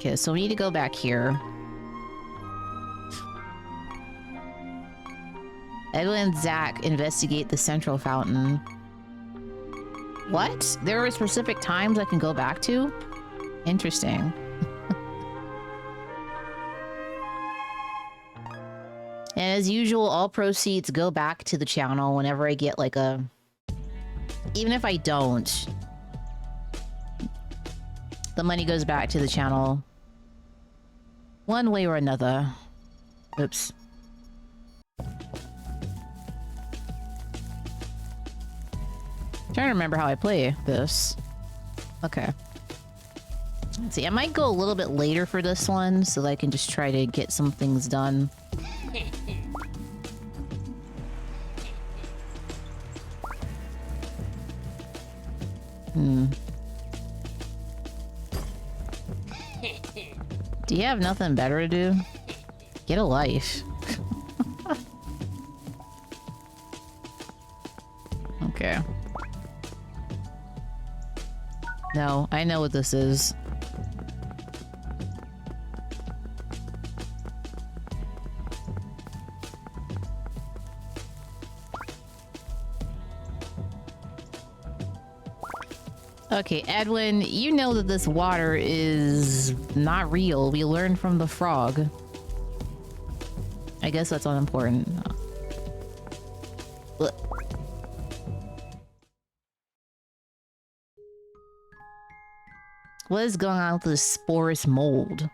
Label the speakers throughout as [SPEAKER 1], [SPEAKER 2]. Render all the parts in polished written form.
[SPEAKER 1] Okay, so we need to go back here. Edwin and Zach investigate the central fountain. What? There are specific times I can go back to? Interesting. And as usual, all proceeds go back to the channel whenever I get like a... Even if I don't, the money goes back to the channel. One way or another. Oops. Trying to remember how I play this. Okay. Let's see, I might go a little bit later for this one so that I can just try to get some things done. Do you have nothing better to do? Get a life. Okay. No, I know what this is. Okay, Edwin, you know that this water is not real. We learned from the frog. I guess that's unimportant. What is going on with this sporous mold?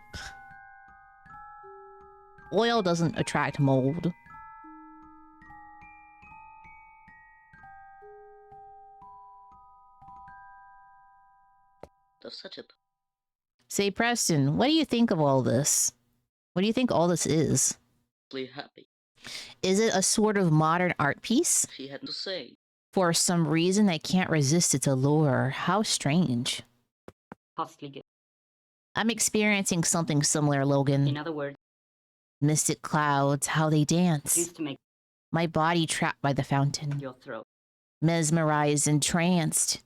[SPEAKER 1] Oil doesn't attract mold.
[SPEAKER 2] Such a...
[SPEAKER 1] Say, Preston, what do you think of all this? What do you think all this is?
[SPEAKER 2] Happy.
[SPEAKER 1] Is it a sort of modern art piece?
[SPEAKER 2] She had to say.
[SPEAKER 1] For some reason, I can't resist its allure. How strange.
[SPEAKER 2] Costly gift.
[SPEAKER 1] I'm experiencing something similar, Logan.
[SPEAKER 2] In other words,
[SPEAKER 1] mystic clouds, how they dance.
[SPEAKER 2] Used to make
[SPEAKER 1] my body trapped by the fountain.
[SPEAKER 2] Your throat.
[SPEAKER 1] Mesmerized, entranced.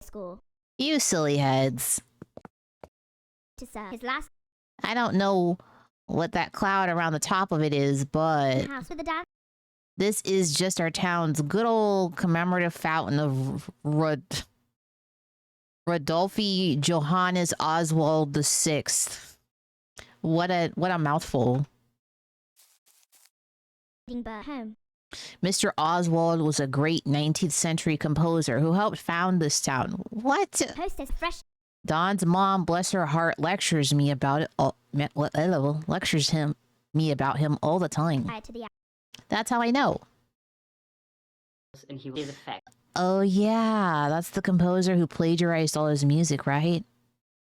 [SPEAKER 3] School.
[SPEAKER 1] You silly heads.
[SPEAKER 3] To serve his last.
[SPEAKER 1] I don't know what that cloud around the top of it is, but
[SPEAKER 3] house with the dad.
[SPEAKER 1] This is just our town's good old commemorative fountain of Rodolphe Johannes Oswald VI. What a mouthful.
[SPEAKER 3] Home.
[SPEAKER 1] Mr. Oswald was a great 19th century composer who helped found this town. What?
[SPEAKER 3] Hostess fresh.
[SPEAKER 1] Don's mom, bless her heart, lectures me about it. Lectures me about him all the time. That's how I know.
[SPEAKER 2] And he was effect.
[SPEAKER 1] Oh yeah, that's the composer who plagiarized all his music, right?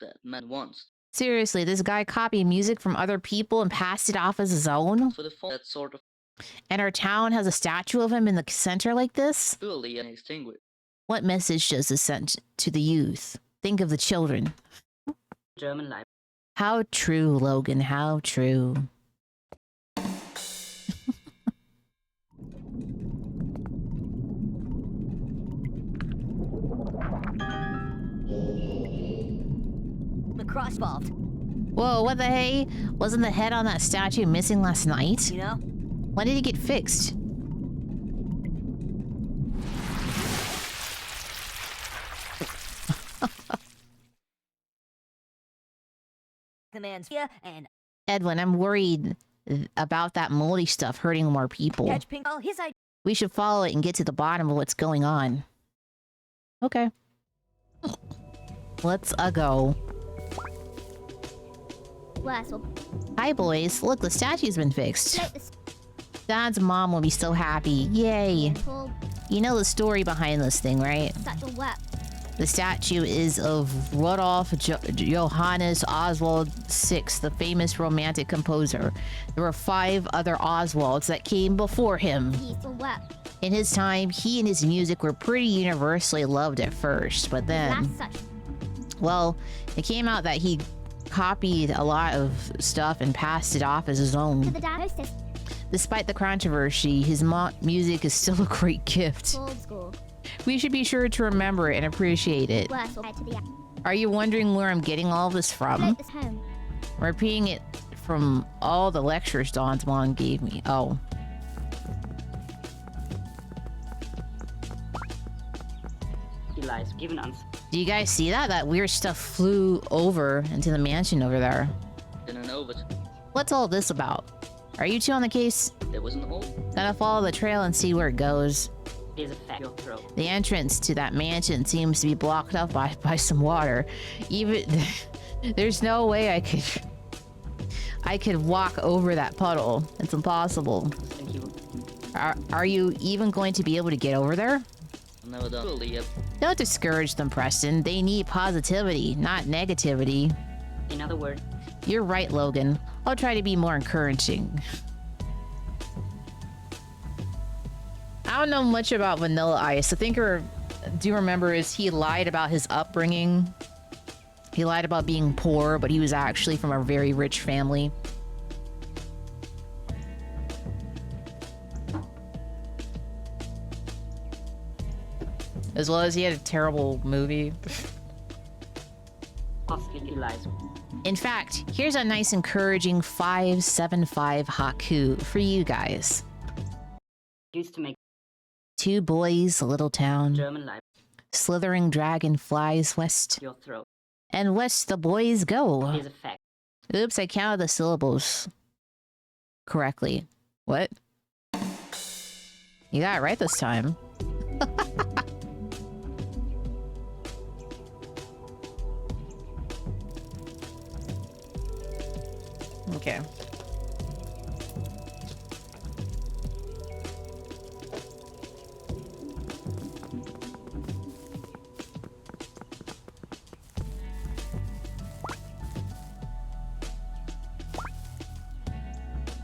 [SPEAKER 2] That man once.
[SPEAKER 1] Seriously, this guy copied music from other people and passed it off as his own?
[SPEAKER 2] For the that sort of.
[SPEAKER 1] And our town has a statue of him in the center like this?
[SPEAKER 2] Surely and extinguished.
[SPEAKER 1] What message does this send to the youth? Think of the children.
[SPEAKER 2] German life.
[SPEAKER 1] How true, Logan, how true.
[SPEAKER 4] The crossbolt.
[SPEAKER 1] Whoa, what the hey? Wasn't the head on that statue missing last night?
[SPEAKER 4] You know?
[SPEAKER 1] When did it get fixed?
[SPEAKER 4] The man's here and
[SPEAKER 1] Edwin, I'm worried about that moldy stuff hurting more people.
[SPEAKER 4] catch pink. Oh, his idea.
[SPEAKER 1] We should follow it and get to the bottom of what's going on. Okay. Let's go. Hi, boys. Look, the statue's been fixed. Dad's mom will be so happy. Yay. You know the story behind this thing, right? The statue is of Rudolf Johannes Oswald VI, the famous romantic composer. There were 5 other Oswalds that came before him. In his time, he and his music were pretty universally loved at first, but then... Well, it came out that he copied a lot of stuff and passed it off as his own. Despite the controversy, his music is still a great gift. We should be sure to remember it and appreciate it.
[SPEAKER 3] Worse or to the
[SPEAKER 1] Are you wondering where I'm getting all this from?
[SPEAKER 3] float this home.
[SPEAKER 1] I'm repeating it from all the lectures Dawn's mom gave me. Oh.
[SPEAKER 2] He lies. Give an answer.
[SPEAKER 1] Do you guys see that? That weird stuff flew over into the mansion over there.
[SPEAKER 2] Didn't know, but
[SPEAKER 1] What's all this about? Are you two on the case?
[SPEAKER 2] there was an hole.
[SPEAKER 1] Gotta follow the trail and see where it goes.
[SPEAKER 2] Here's a fact. Your throat.
[SPEAKER 1] The entrance to that mansion seems to be blocked up by some water. Even there's no way I could walk over that puddle. It's impossible.
[SPEAKER 2] Thank you.
[SPEAKER 1] Are you even going to be able to get over there?
[SPEAKER 2] Never done. Fully, yep.
[SPEAKER 1] Don't discourage them, Preston. They need positivity, not negativity.
[SPEAKER 2] In other words,
[SPEAKER 1] You're right, Logan. I'll try to be more encouraging. I don't know much about Vanilla Ice. I think I do remember is he lied about his upbringing. He lied about being poor, but he was actually from a very rich family. As well as he had a terrible movie.
[SPEAKER 2] possibly he lies.
[SPEAKER 1] In fact, here's a nice encouraging 575 haiku for you guys.
[SPEAKER 2] Used to make
[SPEAKER 1] Two boys, a little town.
[SPEAKER 2] German life.
[SPEAKER 1] Slithering dragon flies west.
[SPEAKER 2] Your throat.
[SPEAKER 1] And west the boys go.
[SPEAKER 2] Here's a fact.
[SPEAKER 1] Oops, I counted the syllables correctly. What? You got it right this time. Okay.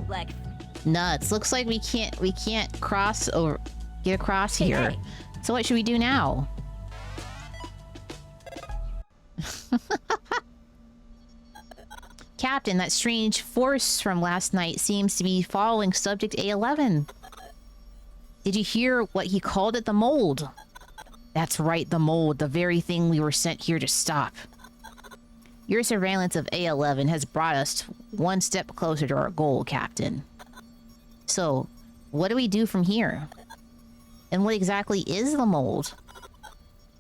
[SPEAKER 4] Like,
[SPEAKER 1] Nuts. Looks like we can't cross or get across
[SPEAKER 4] Hey,
[SPEAKER 1] here.
[SPEAKER 4] hey.
[SPEAKER 1] So what should we do now? Captain, that strange force from last night seems to be following subject A11. Did you hear what he called it? The mold. That's right, the mold, the very thing we were sent here to stop. Your surveillance of A11 has brought us one step closer to our goal, Captain. So, what do we do from here? And what exactly is the mold?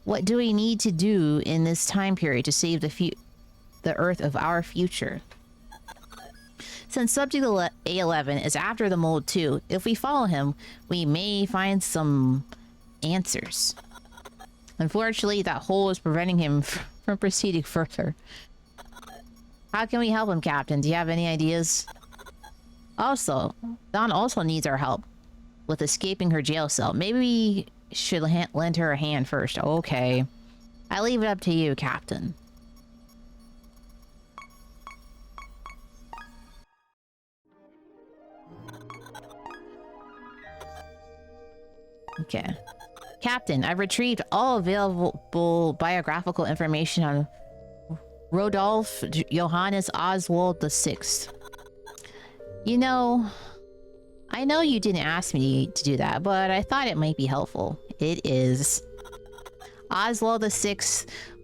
[SPEAKER 1] What do we need to do in this time period to save the Earth of our future? Since subject A11 is after the mold too, if we follow him, we may find some answers. Unfortunately, that hole is preventing him from proceeding further. How can we help him, Captain? Do you have any ideas? Also, Dawn also needs our help with escaping her jail cell. Maybe we should lend her a hand first. Okay. I leave it up to you, Captain. Okay. Captain, I've retrieved all available biographical information on Rodolph Johannes Oswald VI. You know, I know you didn't ask me to do that, but I thought it might be helpful. It is. Oswald VI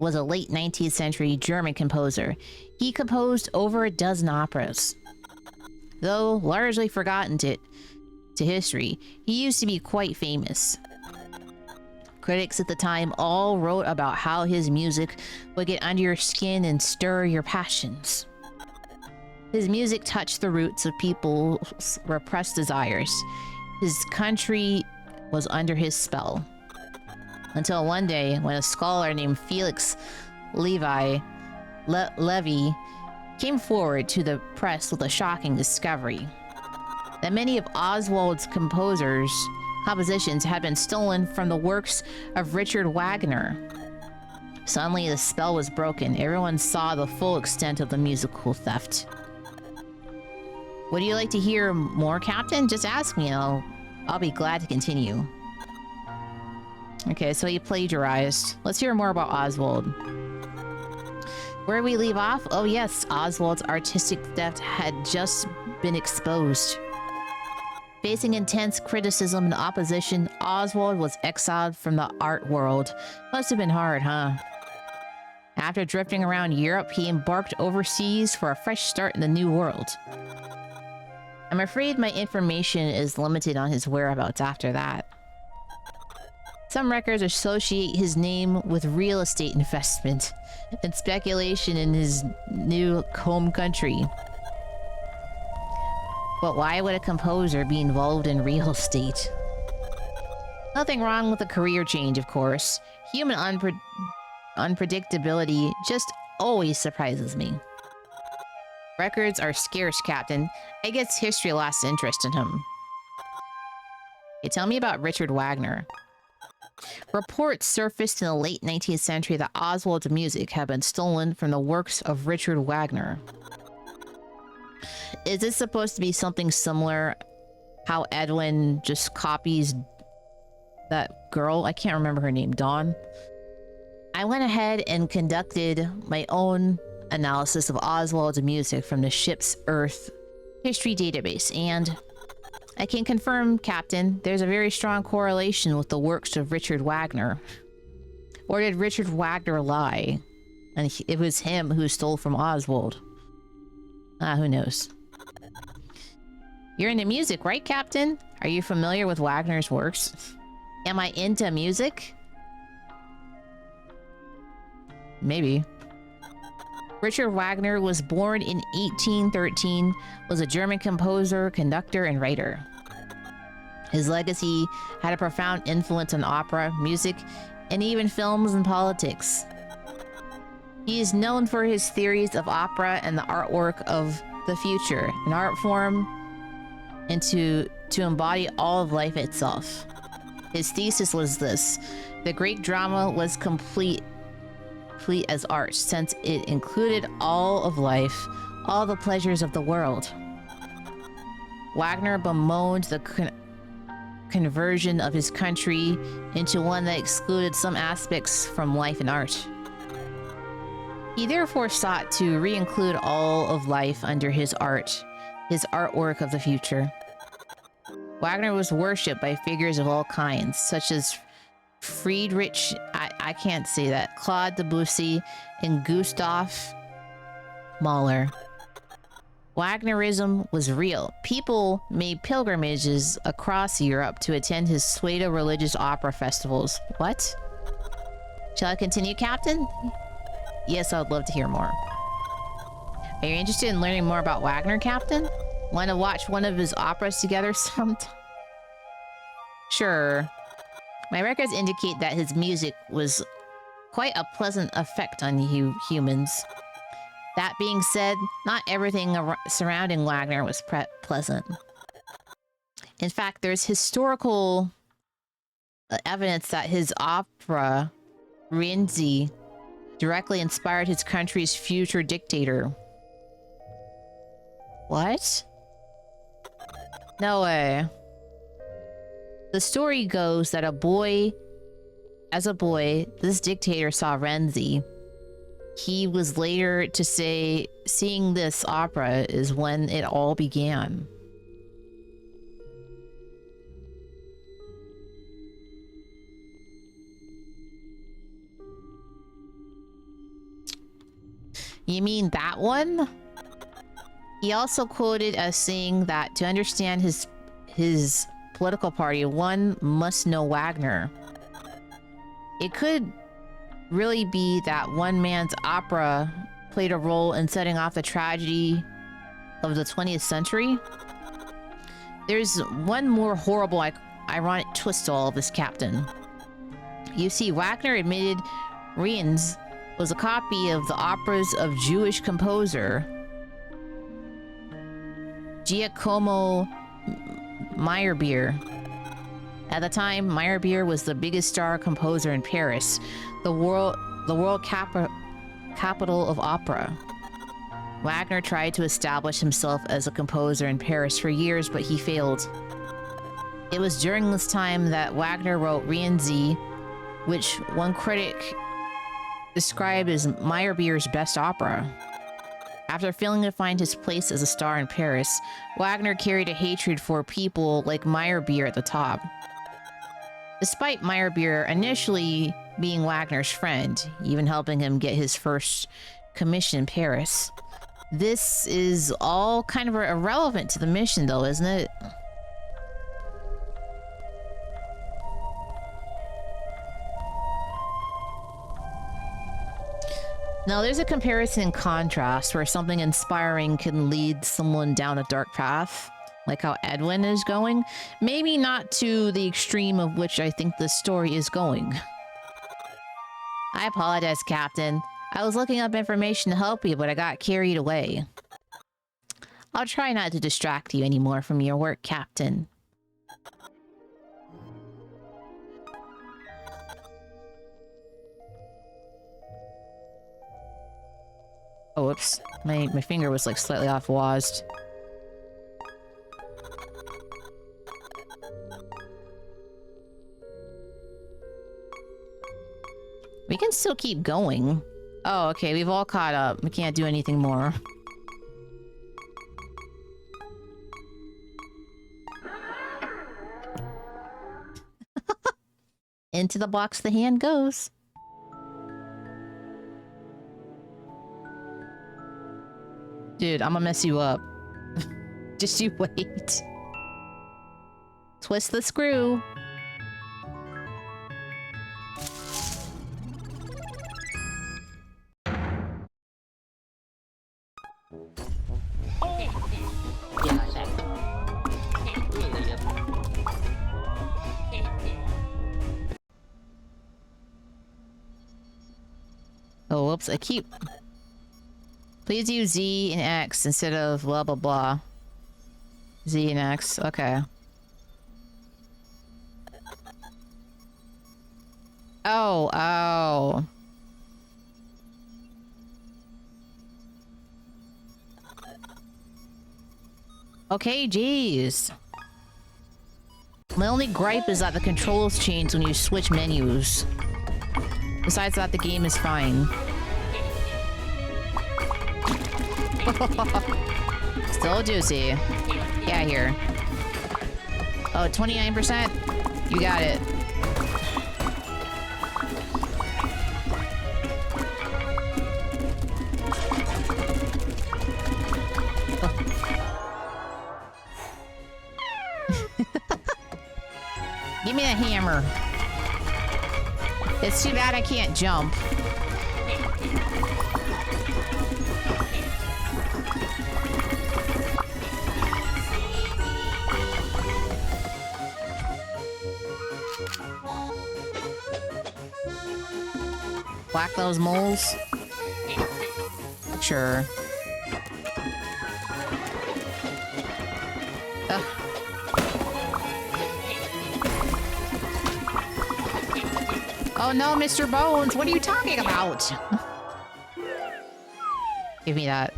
[SPEAKER 1] was a late 19th century German composer. He composed over a dozen operas. Though largely forgotten to history, he used to be quite famous. Critics at the time all wrote about how his music would get under your skin and stir your passions. His music touched the roots of people's repressed desires. His country was under his spell. Until one day, when a scholar named Felix Levy came forward to the press with a shocking discovery. That many of Oswald's compositions had been stolen from the works of Richard Wagner. Suddenly, the spell was broken. Everyone saw the full extent of the musical theft. Would you like to hear more, Captain? Just ask me and I'll be glad to continue. Okay, so he plagiarized. Let's hear more about Oswald. Where we leave off? Oh yes, Oswald's artistic theft had just been exposed. Facing intense criticism and opposition, Oswald was exiled from the art world. Must have been hard, huh? After drifting around Europe, he embarked overseas for a fresh start in the New World. I'm afraid my information is limited on his whereabouts after that. Some records associate his name with real estate investment and speculation in his new home country. But why would a composer be involved in real estate? Nothing wrong with a career change, of course. Human unpredictability just always surprises me. Records are scarce, Captain. I guess history lost interest in him. Okay, tell me about Richard Wagner. Reports surfaced in the late 19th century that Oswald's music had been stolen from the works of Richard Wagner. Is this supposed to be something similar? How Edwin just copies that girl? I can't remember her name. Dawn? I went ahead and conducted my own analysis of Oswald's music from the ship's Earth history database, and I can confirm, Captain, there's a very strong correlation with the works of Richard Wagner. Or did Richard Wagner lie? And it was him who stole from Oswald. Who knows? You're into music, right, Captain? Are you familiar with Wagner's works? Am I into music? Maybe. Richard Wagner was born in 1813, was a German composer, conductor, and writer. His legacy had a profound influence on opera, music, and even films and politics. He is known for his theories of opera and the artwork of the future, an art form and to embody all of life itself. His thesis was this: the great drama was complete as art, since it included all of life, all the pleasures of the world. Wagner bemoaned the conversion of his country into one that excluded some aspects from life and art. He therefore sought to re-include all of life under his art, his artwork of the future. Wagner was worshipped by figures of all kinds, such as Friedrich, I can't say that, Claude Debussy, and Gustav Mahler. Wagnerism was real. People made pilgrimages across Europe to attend his pseudo-religious opera festivals. What? Shall I continue, Captain? Yes, I would love to hear more. Are you interested in learning more about Wagner, Captain? Want to watch one of his operas together sometime? Sure. My records indicate that his music was quite a pleasant effect on humans. That being said, not everything surrounding Wagner was pleasant. In fact, there's historical evidence that his opera, Rienzi, directly inspired his country's future dictator. What? No way. The story goes that as a boy, this dictator saw Renzi. He was later to say, seeing this opera is when it all began. You mean that one? He also quoted as saying that to understand his political party, one must know Wagner. It could really be that one man's opera played a role in setting off the tragedy of the 20th century. There's one more horrible, ironic twist to all of this, Captain. You see, Wagner admitted Rienz was a copy of the operas of Jewish composer Giacomo Meyerbeer. At the time, Meyerbeer was the biggest star composer in Paris, the world capital of opera. Wagner tried to establish himself as a composer in Paris for years, but he failed. It was during this time that Wagner wrote Rienzi, which one critic described as Meyerbeer's best opera. After failing to find his place as a star in Paris, Wagner carried a hatred for people like Meyerbeer at the top. Despite Meyerbeer initially being Wagner's friend, even helping him get his first commission in Paris. This is all kind of irrelevant to the mission though, isn't it? Now, there's a comparison and contrast where something inspiring can lead someone down a dark path, like how Edwin is going. Maybe not to the extreme of which I think this story is going. I apologize, Captain. I was looking up information to help you, but I got carried away. I'll try not to distract you anymore from your work, Captain. Oh, whoops. My finger was like slightly off WASD. We can still keep going. Oh, okay. We've all caught up. We can't do anything more. Into the box the hand goes. Dude, I'm gonna mess you up. Just you wait. Twist the screw. Oh, whoops, I keep... Please use Z and X instead of blah blah blah. Z and X, okay. Oh, oh. Okay, jeez. My only gripe is that the controls change when you switch menus. Besides that, the game is fine. Still juicy. Yeah, here. Oh, 29%? You got it. Give me the hammer. It's too bad I can't jump. Whack those moles? Sure. Ugh. Oh no, Mr. Bones, what are you talking about? Give me that.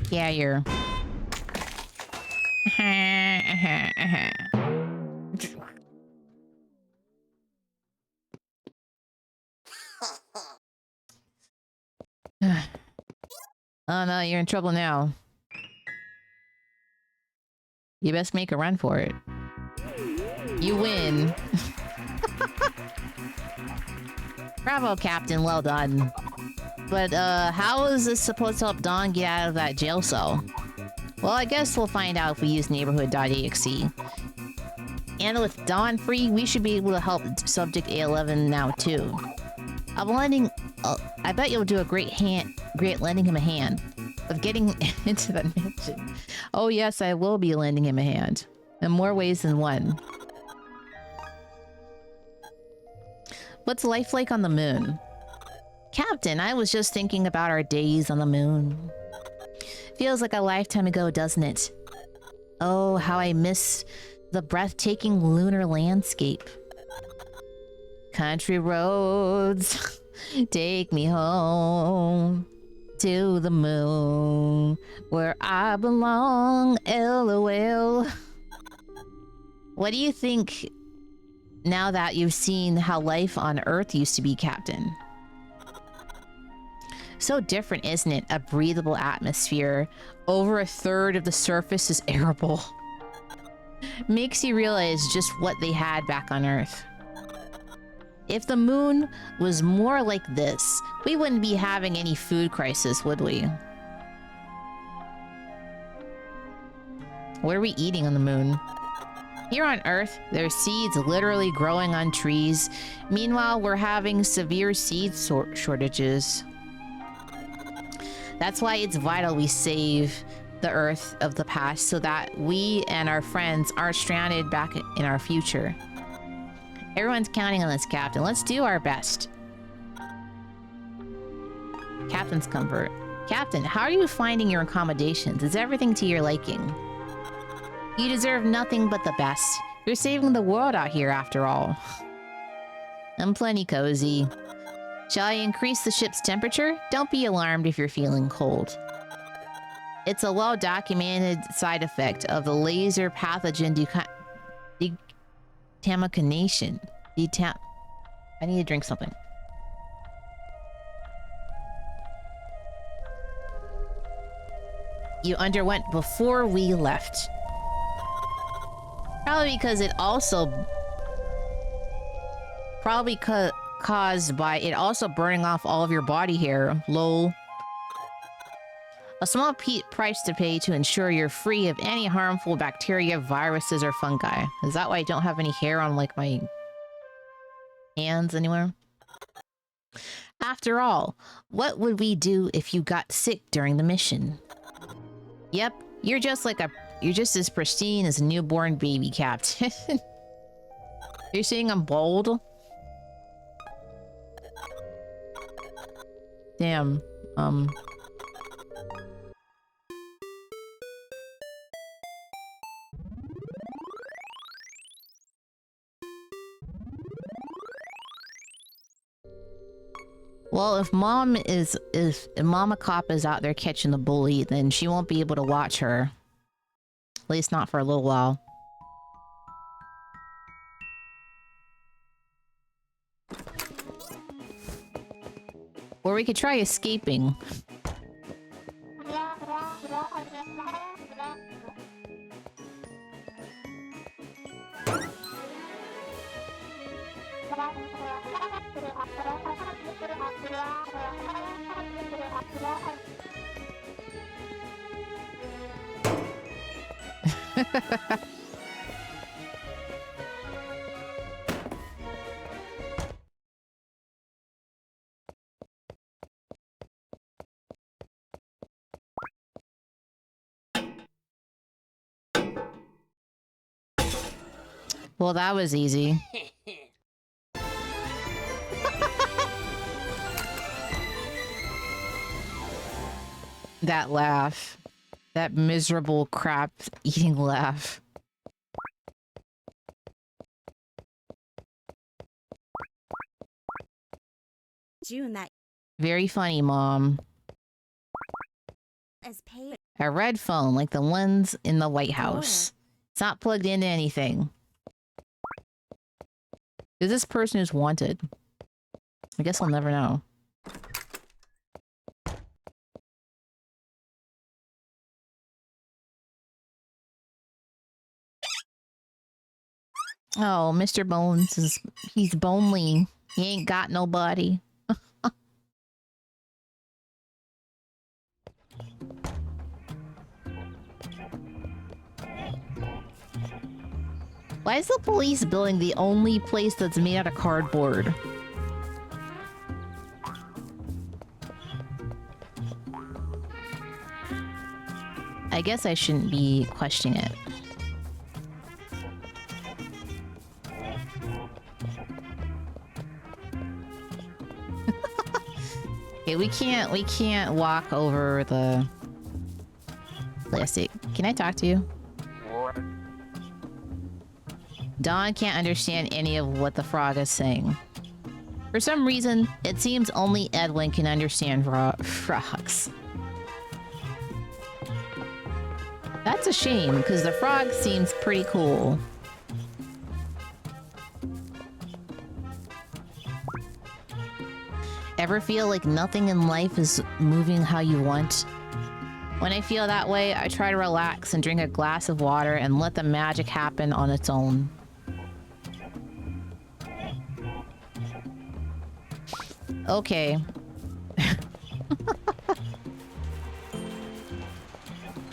[SPEAKER 1] Yeah, you're... Oh no, you're in trouble now. You best make a run for it. You win. Bravo, Captain. Well done. But, how is this supposed to help Dawn get out of that jail cell? Well, I guess we'll find out if we use neighborhood.exe. And with Dawn free, we should be able to help Subject A11 now, too. I'm lending... I bet you'll do a great lending him a hand. With getting into the mission. Oh yes, I will be lending him a hand. In more ways than one. What's life like on the moon? Captain, I was just thinking about our days on the moon. Feels like a lifetime ago, doesn't it? Oh, how I miss the breathtaking lunar landscape. Country roads, take me home to the moon, where I belong, LOL. What do you think now that you've seen how life on Earth used to be, Captain? So different, isn't it? A breathable atmosphere. Over a third of the surface is arable. Makes you realize just what they had back on Earth. If the moon was more like this, we wouldn't be having any food crisis, would we? What are we eating on the moon? Here on Earth, there's seeds literally growing on trees. Meanwhile, we're having severe seed shortages. That's why it's vital we save the Earth of the past so that we and our friends aren't stranded back in our future. Everyone's counting on us, Captain. Let's do our best. Captain's comfort. Captain, how are you finding your accommodations? Is everything to your liking? You deserve nothing but the best. You're saving the world out here, after all. I'm plenty cozy. Shall I increase the ship's temperature? Don't be alarmed if you're feeling cold. It's a well-documented side effect of the laser pathogen decontamination. I need to drink something. You underwent before we left. Probably because it also... caused by it also burning off all of your body hair. Lol. A small price to pay to ensure you're free of any harmful bacteria, viruses, or fungi. Is that why I don't have any hair on, like, my hands anywhere? After all, what would we do if you got sick during the mission? Yep, you're just as pristine as a newborn baby, Captain. You're saying I'm bold? Damn, well, if Mama Cop is out there catching the bully, then she won't be able to watch her. At least not for a little while. Or we could try escaping. Well, that was easy. That laugh. That miserable crap eating laugh.
[SPEAKER 5] June, that
[SPEAKER 1] Very funny, Mom.
[SPEAKER 5] is paid.
[SPEAKER 1] A red phone like the ones in the White House. It's not plugged into anything. Is this person who's wanted? I guess I'll never know. Oh, Mr. Bones he's bonely. He ain't got nobody. Why is the police building the only place that's made out of cardboard? I guess I shouldn't be questioning it. Okay, we can't walk over the Plastic. Can I talk to you? Dawn can't understand any of what the frog is saying. For some reason, it seems only Edwin can understand frogs. That's a shame, because the frog seems pretty cool. Ever feel like nothing in life is moving how you want? When I feel that way, I try to relax and drink a glass of water and let the magic happen on its own. Okay.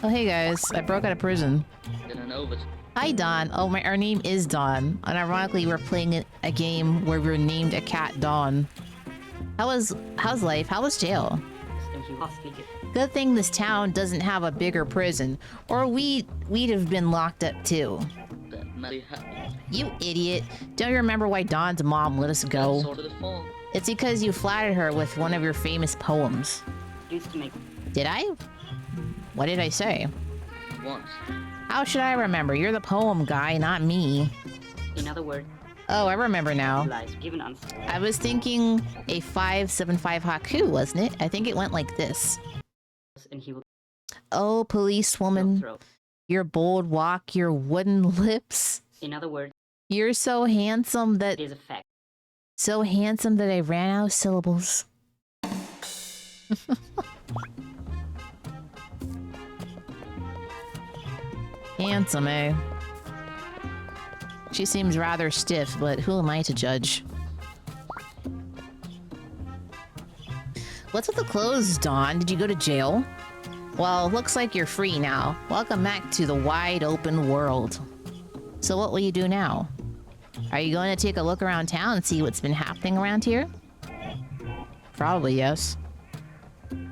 [SPEAKER 1] Oh, hey guys. I broke out of prison. Hi, Dawn. Oh, our name is Dawn. And ironically, we're playing a game where we're named a cat Dawn. How's life? How was jail? Good thing this town doesn't have a bigger prison, or we'd have been locked up too. You idiot. Don't you remember why Dawn's mom let us go? It's because you flattered her with one of your famous poems. Did I? What did I say?
[SPEAKER 2] Once.
[SPEAKER 1] How should I remember? You're the poem guy, not me.
[SPEAKER 2] In other words,
[SPEAKER 1] oh, I remember now.
[SPEAKER 2] give an answer.
[SPEAKER 1] I was thinking a 575 haiku, wasn't it? I think it went like this.
[SPEAKER 2] And he will
[SPEAKER 1] Oh, policewoman,
[SPEAKER 2] throw.
[SPEAKER 1] your bold walk, your wooden lips.
[SPEAKER 2] In other words,
[SPEAKER 1] You're so handsome that...
[SPEAKER 2] it is a fact.
[SPEAKER 1] So handsome that I ran out of syllables. Handsome, eh? She seems rather stiff, but who am I to judge? What's with the clothes, Dawn? Did you go to jail? Well, looks like you're free now. Welcome back to the wide open world. So what will you do now? Are you going to take a look around town and see what's been happening around here? Probably, yes.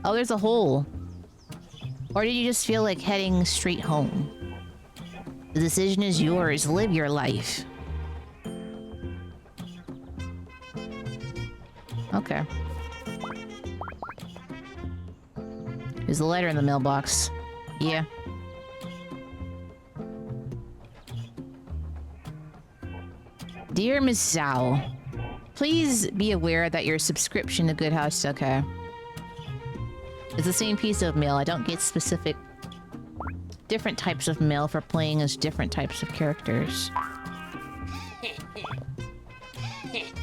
[SPEAKER 1] Oh, there's a hole. Or did you just feel like heading straight home? The decision is yours. Live your life. Okay. There's a letter in the mailbox. Yeah. Dear Ms. Zhao, please be aware that your subscription to Good House... Okay. It's the same piece of mail. I don't get specific... different types of mail for playing as different types of characters.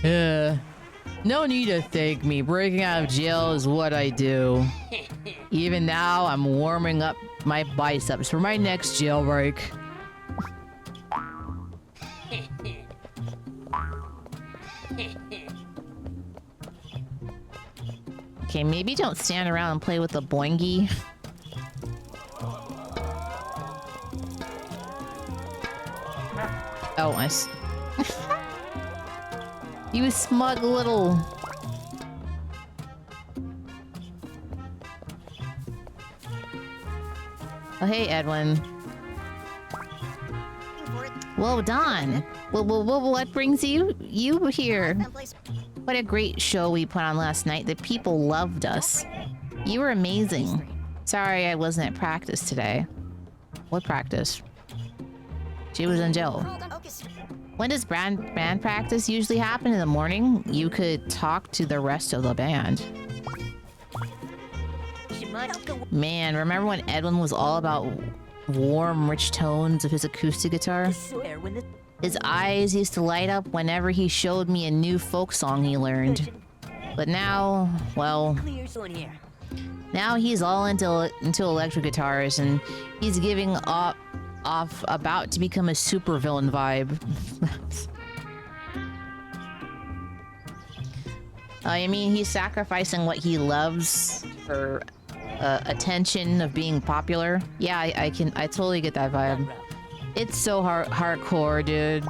[SPEAKER 1] No need to thank me. Breaking out of jail is what I do. Even now, I'm warming up my biceps for my next jailbreak. Okay, maybe don't stand around and play with the boingy. Oh, nice. You smug little... Oh, hey, Edwin. Whoa, Dawn. What brings you here? What a great show we put on last night. The people loved us. You were amazing. Sorry I wasn't at practice today. What practice? She was in jail. When does band practice usually happen? In the morning? You could talk to the rest of the band. Man, remember when Edwin was all about warm, rich tones of his acoustic guitar? His eyes used to light up whenever he showed me a new folk song he learned. But now, well... now he's all into electric guitars, and he's giving off about to become a supervillain vibe. I mean, he's sacrificing what he loves for attention of being popular. Yeah, I totally get that vibe. It's so hardcore, dude.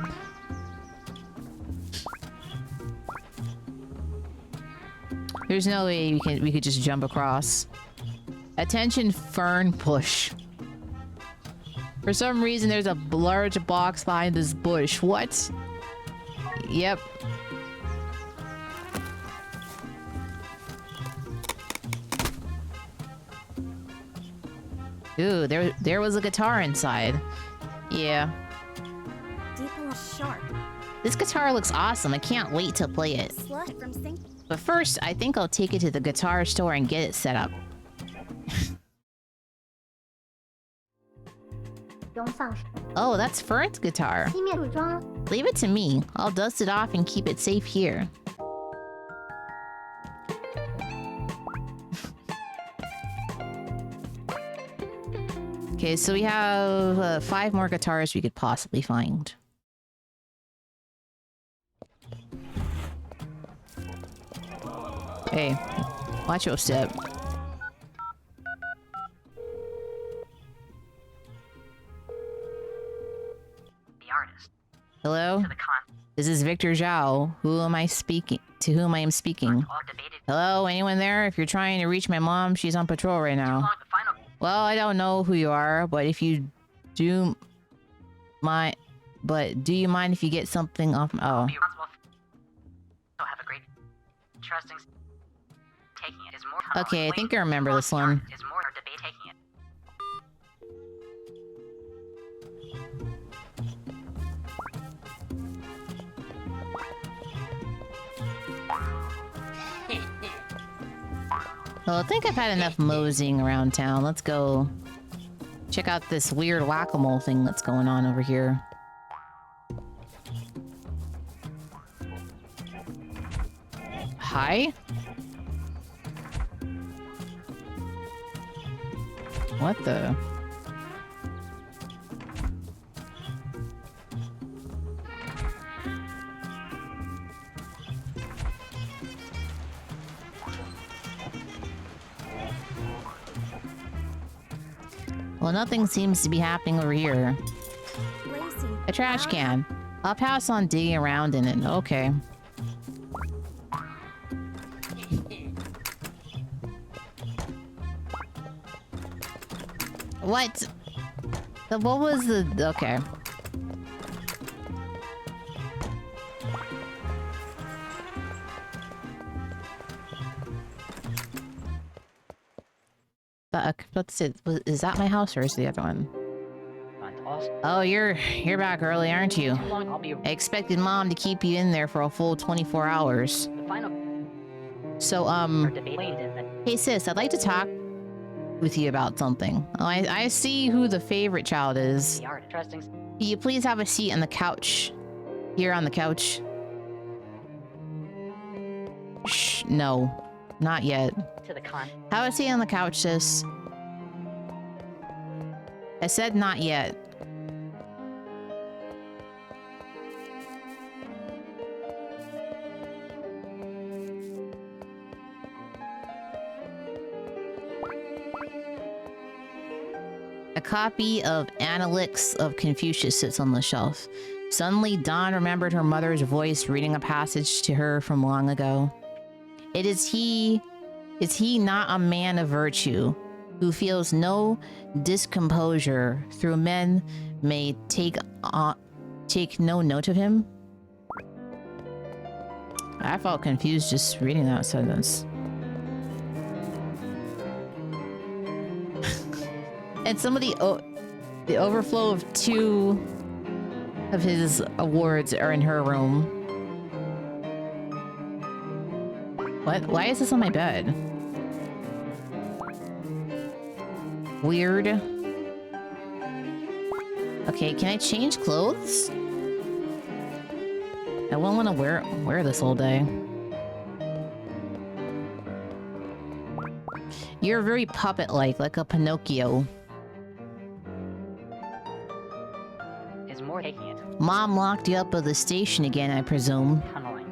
[SPEAKER 1] There's no way we could just jump across. Attention, fern push. For some reason, there's a large box behind this bush. What? Yep. Ooh, there was a guitar inside. Yeah.
[SPEAKER 5] Deep and sharp.
[SPEAKER 1] This guitar looks awesome. I can't wait to play it.
[SPEAKER 5] Slush from sink.
[SPEAKER 1] But first, I think I'll take it to the guitar store and get it set up. Oh, that's Fern's guitar. Leave it to me. I'll dust it off and keep it safe here. Okay, so we have 5 more guitars we could possibly find. Hey, watch your step.
[SPEAKER 2] The artist.
[SPEAKER 1] Hello?
[SPEAKER 2] To the con.
[SPEAKER 1] This is Victor Zhao. Who am I speaking? To whom I am speaking?
[SPEAKER 2] All debated.
[SPEAKER 1] Hello? Anyone there? If you're trying to reach my mom, she's on patrol right now.
[SPEAKER 2] Along the final.
[SPEAKER 1] Well, I don't know who you are, but if you do mind... But do you mind if you get something off... Oh.
[SPEAKER 2] Be responsible. So have a great, trusting. Taking it is more.
[SPEAKER 1] Okay, I think I remember this one.
[SPEAKER 2] Is more debate taking it.
[SPEAKER 1] Well, I think I've had enough moseying around town. Let's go check out this weird whack-a-mole thing that's going on over here. Hi? What the? Well, nothing seems to be happening over here.
[SPEAKER 5] Lazy.
[SPEAKER 1] A trash can. I'll pass on digging around in it. Okay. What? What was the... Okay. What's it? Is that my house or is the other one? Oh, you're back early, aren't you? I expected Mom to keep you in there for a full 24 hours.
[SPEAKER 2] The final.
[SPEAKER 1] So, hey sis, I'd like to talk with you about something. Oh, I see who the favorite child is.
[SPEAKER 2] The art. Trusting.
[SPEAKER 1] Can you please have a seat on the couch? Here on the couch. Shh, no. Not yet.
[SPEAKER 2] To the con.
[SPEAKER 1] Have a seat on the couch, sis. I said not yet. A copy of Analects of Confucius sits on the shelf. Suddenly, Dawn remembered her mother's voice reading a passage to her from long ago. Is he not a man of virtue, who feels no discomposure through men may take no note of him? I felt confused just reading that sentence. And some of the overflow of 2 of his awards are in her room. What? Why is this on my bed? Weird. Okay, can I change clothes? I won't want to wear this all day. You're very puppet-like a Pinocchio.
[SPEAKER 2] Is more taking it.
[SPEAKER 1] Mom locked you up at the station again, I presume.
[SPEAKER 2] Tunneling.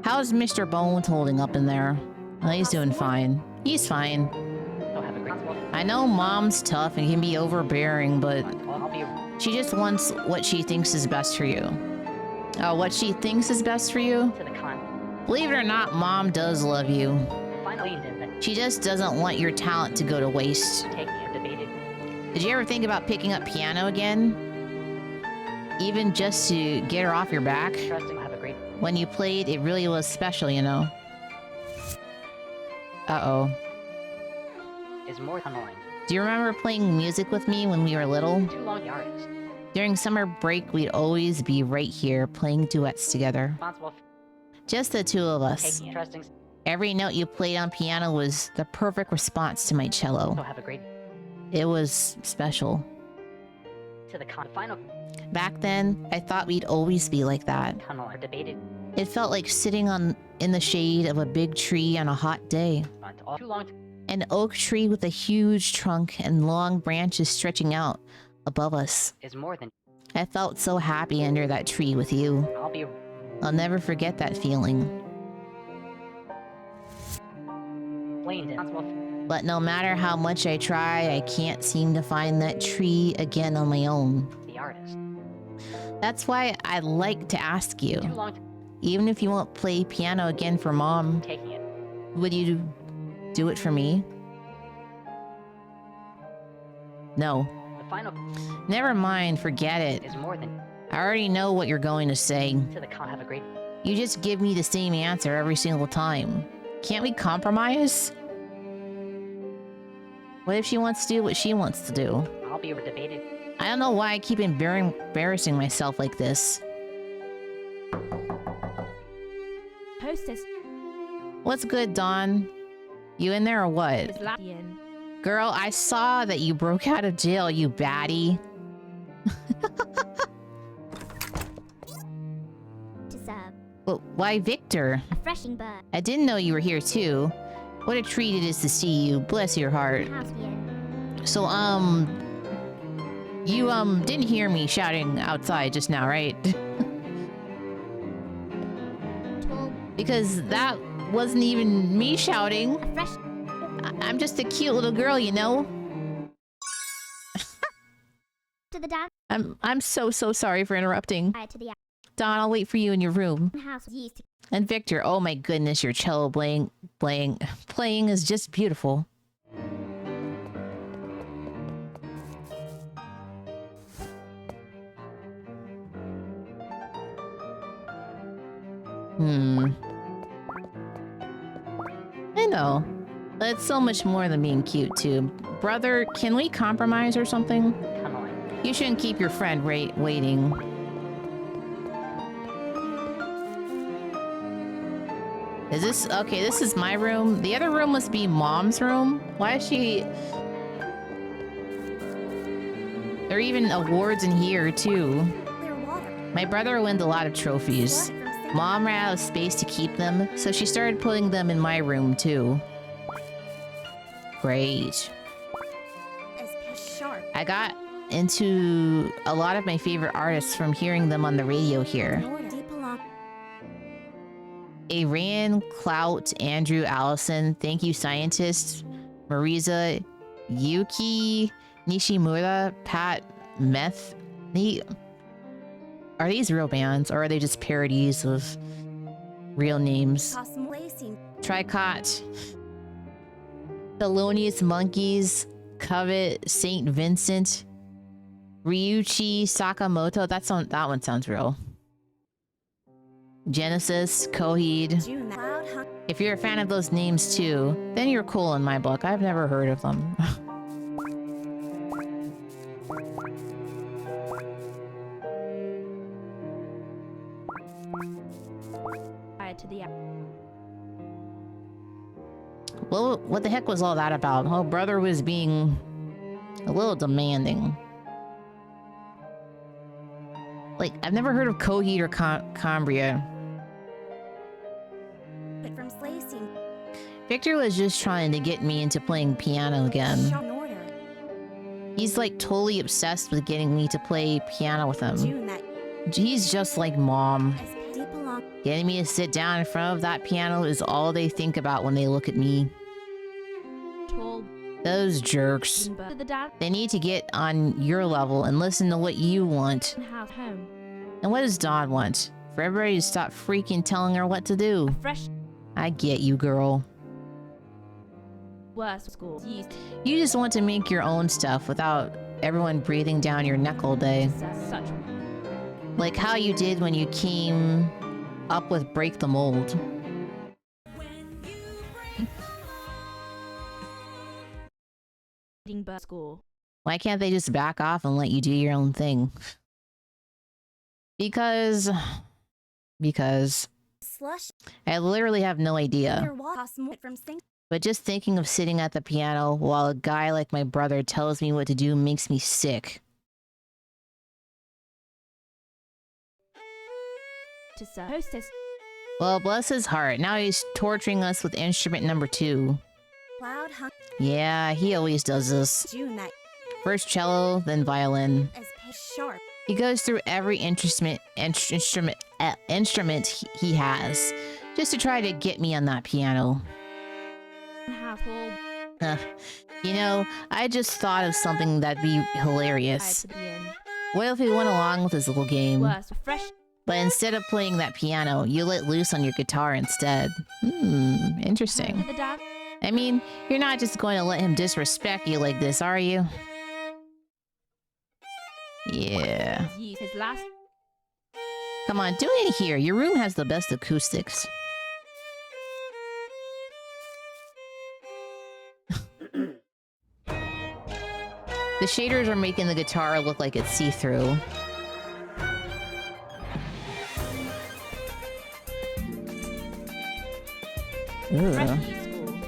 [SPEAKER 1] How's Mr. Bones holding up in there? Oh, he's doing fine. He's fine.
[SPEAKER 2] So have a great.
[SPEAKER 1] I know Mom's tough and can be overbearing, but
[SPEAKER 2] I'll be.
[SPEAKER 1] she just wants what she thinks is best for you. Oh, what she thinks is best for you?
[SPEAKER 2] To the con.
[SPEAKER 1] Believe it or not, Mom does love you.
[SPEAKER 2] Finally,
[SPEAKER 1] She just doesn't want your talent to go to waste.
[SPEAKER 2] taking it. Debated.
[SPEAKER 1] Did you ever think about picking up piano again? Even just to get her off your back?
[SPEAKER 2] Trusting. Have a great.
[SPEAKER 1] When you played, it really was special, you know? Uh-oh.
[SPEAKER 2] Is more tunneling.
[SPEAKER 1] Do you remember playing music with me when we were little?
[SPEAKER 2] Too long the artist.
[SPEAKER 1] During summer break, we'd always be right here playing duets together.
[SPEAKER 2] Responsible for
[SPEAKER 1] Just the two of us.
[SPEAKER 2] taking interesting.
[SPEAKER 1] Every note you played on piano was the perfect response to my
[SPEAKER 2] So
[SPEAKER 1] cello.
[SPEAKER 2] have a great
[SPEAKER 1] It was special.
[SPEAKER 2] to the final
[SPEAKER 1] Back then, I thought we'd always be like that.
[SPEAKER 2] tunnel are debated.
[SPEAKER 1] It felt like sitting in the shade of a big tree on a hot day.
[SPEAKER 2] Not all too long.
[SPEAKER 1] An oak tree with a huge trunk and long branches stretching out above us.
[SPEAKER 2] Is more than
[SPEAKER 1] I felt so happy under that tree with you.
[SPEAKER 2] I'll be
[SPEAKER 1] I'll never forget that feeling.
[SPEAKER 2] blamed and responsible for
[SPEAKER 1] But no matter how much I try, I can't seem to find that tree again on my own.
[SPEAKER 2] the artist.
[SPEAKER 1] That's why I'd like to ask you,
[SPEAKER 2] Too long
[SPEAKER 1] even if you won't play piano again for Mom,
[SPEAKER 2] taking it.
[SPEAKER 1] would you do it for me? No.
[SPEAKER 2] The final
[SPEAKER 1] Never mind, forget it.
[SPEAKER 2] is more than
[SPEAKER 1] I already know what you're going to say.
[SPEAKER 2] to the have a great
[SPEAKER 1] You just give me the same answer every single time. Can't we compromise? What if she wants to do what she wants to do?
[SPEAKER 2] I'll be debated.
[SPEAKER 1] I don't know why I keep embarrassing myself like this.
[SPEAKER 6] Hostess
[SPEAKER 1] What's good, Dawn? You in there or what?
[SPEAKER 6] is Latvian.
[SPEAKER 1] Girl, I saw that you broke out of jail, you baddie.
[SPEAKER 3] To serve.
[SPEAKER 1] But why Victor?
[SPEAKER 3] A freshing bird.
[SPEAKER 1] I didn't know you were here too. What a treat it is to see you. Bless your heart.
[SPEAKER 3] House here.
[SPEAKER 1] So, you, didn't hear me shouting outside just now, right?
[SPEAKER 3] Tall.
[SPEAKER 1] Because that wasn't even me shouting.
[SPEAKER 3] A fresh.
[SPEAKER 1] I'm just a cute little girl, you know?
[SPEAKER 3] To the down.
[SPEAKER 1] I'm so sorry for interrupting.
[SPEAKER 3] To the
[SPEAKER 1] Dawn, I'll wait for you in your room.
[SPEAKER 3] house used to.
[SPEAKER 1] And Victor, oh my goodness, your cello playing is just beautiful. I know. But it's so much more than being cute, too. Brother, can we compromise or something?
[SPEAKER 2] Tunneling.
[SPEAKER 1] You shouldn't keep your friend waiting. Is this... Okay, this is my room. The other room must be Mom's room. Why is she... There are even awards in here, too.
[SPEAKER 5] Clear water.
[SPEAKER 1] My brother wins a lot of trophies.
[SPEAKER 5] Water from sink.
[SPEAKER 1] Mom ran out of space to keep them, so she started putting them in my room, too. Great.
[SPEAKER 5] As sharp.
[SPEAKER 1] I got into a lot of my favorite artists from hearing them on the radio here.
[SPEAKER 5] Order. Deep along.
[SPEAKER 1] Aran, Clout, Andrew, Allison, thank you scientists, Marisa, Yuki, Nishimura, Pat, Meth. Are these real bands or are they just parodies of real names?
[SPEAKER 5] Cosmo Lacing.
[SPEAKER 1] Tricot, Thelonious Monkeys, Covet, Saint Vincent, Ryuichi Sakamoto. That one sounds real. Genesis, Coheed.
[SPEAKER 5] June. Cloud hung.
[SPEAKER 1] If you're a fan of those names too, then you're cool in my book. I've never heard of them.
[SPEAKER 6] To the
[SPEAKER 1] Well, what the heck was all that about? Oh, brother was being a little demanding. Like, I've never heard of Coheed or Cambria.
[SPEAKER 5] But from Slacing.
[SPEAKER 1] Victor was just trying to get me into playing piano again.
[SPEAKER 5] Sharp order.
[SPEAKER 1] He's like totally obsessed with getting me to play piano with him.
[SPEAKER 5] June. That.
[SPEAKER 1] He's just like Mom.
[SPEAKER 5] As deep along.
[SPEAKER 1] Getting me to sit down in front of that piano is all they think about when they look at me.
[SPEAKER 6] tall
[SPEAKER 1] Those jerks.
[SPEAKER 6] to the down
[SPEAKER 1] They need to get on your level and listen to what you want.
[SPEAKER 6] house home.
[SPEAKER 1] And what does Dawn want? For everybody to stop freaking telling her what to do.
[SPEAKER 6] Fresh
[SPEAKER 1] I get you, girl.
[SPEAKER 6] worse school used
[SPEAKER 1] You just want to make your own stuff without everyone breathing down your neck all day.
[SPEAKER 6] such
[SPEAKER 1] Like how you did when you came up with Break the Mold.
[SPEAKER 6] bird school.
[SPEAKER 1] Why can't they just back off and let you do your own thing? Because
[SPEAKER 5] Slush.
[SPEAKER 1] I literally have no idea.
[SPEAKER 5] There was more from Sing.
[SPEAKER 1] But just thinking of sitting at the piano while a guy like my brother tells me what to do makes me sick.
[SPEAKER 6] To serve hostess.
[SPEAKER 1] Well, bless his heart. Now he's torturing us with instrument number 2.
[SPEAKER 5] Cloud hung
[SPEAKER 1] Yeah, he always does this.
[SPEAKER 5] June that
[SPEAKER 1] First cello, then violin.
[SPEAKER 5] as sharp.
[SPEAKER 1] He goes through every instrument he has, just to try to get me on that piano.
[SPEAKER 6] Household.
[SPEAKER 1] You know, I just thought of something that'd be hilarious.
[SPEAKER 6] To the end.
[SPEAKER 1] What if we went along with this little game,
[SPEAKER 6] Worse. Fresh.
[SPEAKER 1] but instead of playing that piano, you let loose on your guitar instead? Interesting.
[SPEAKER 6] To the dance.
[SPEAKER 1] I mean, you're not just going to let him disrespect you like this, are you? Yeah.
[SPEAKER 6] Use his last.
[SPEAKER 1] Come on, do it here. Your room has the best acoustics. The shaders are making the guitar look like it's see-through.
[SPEAKER 6] Fresh
[SPEAKER 1] Ugh.
[SPEAKER 6] school.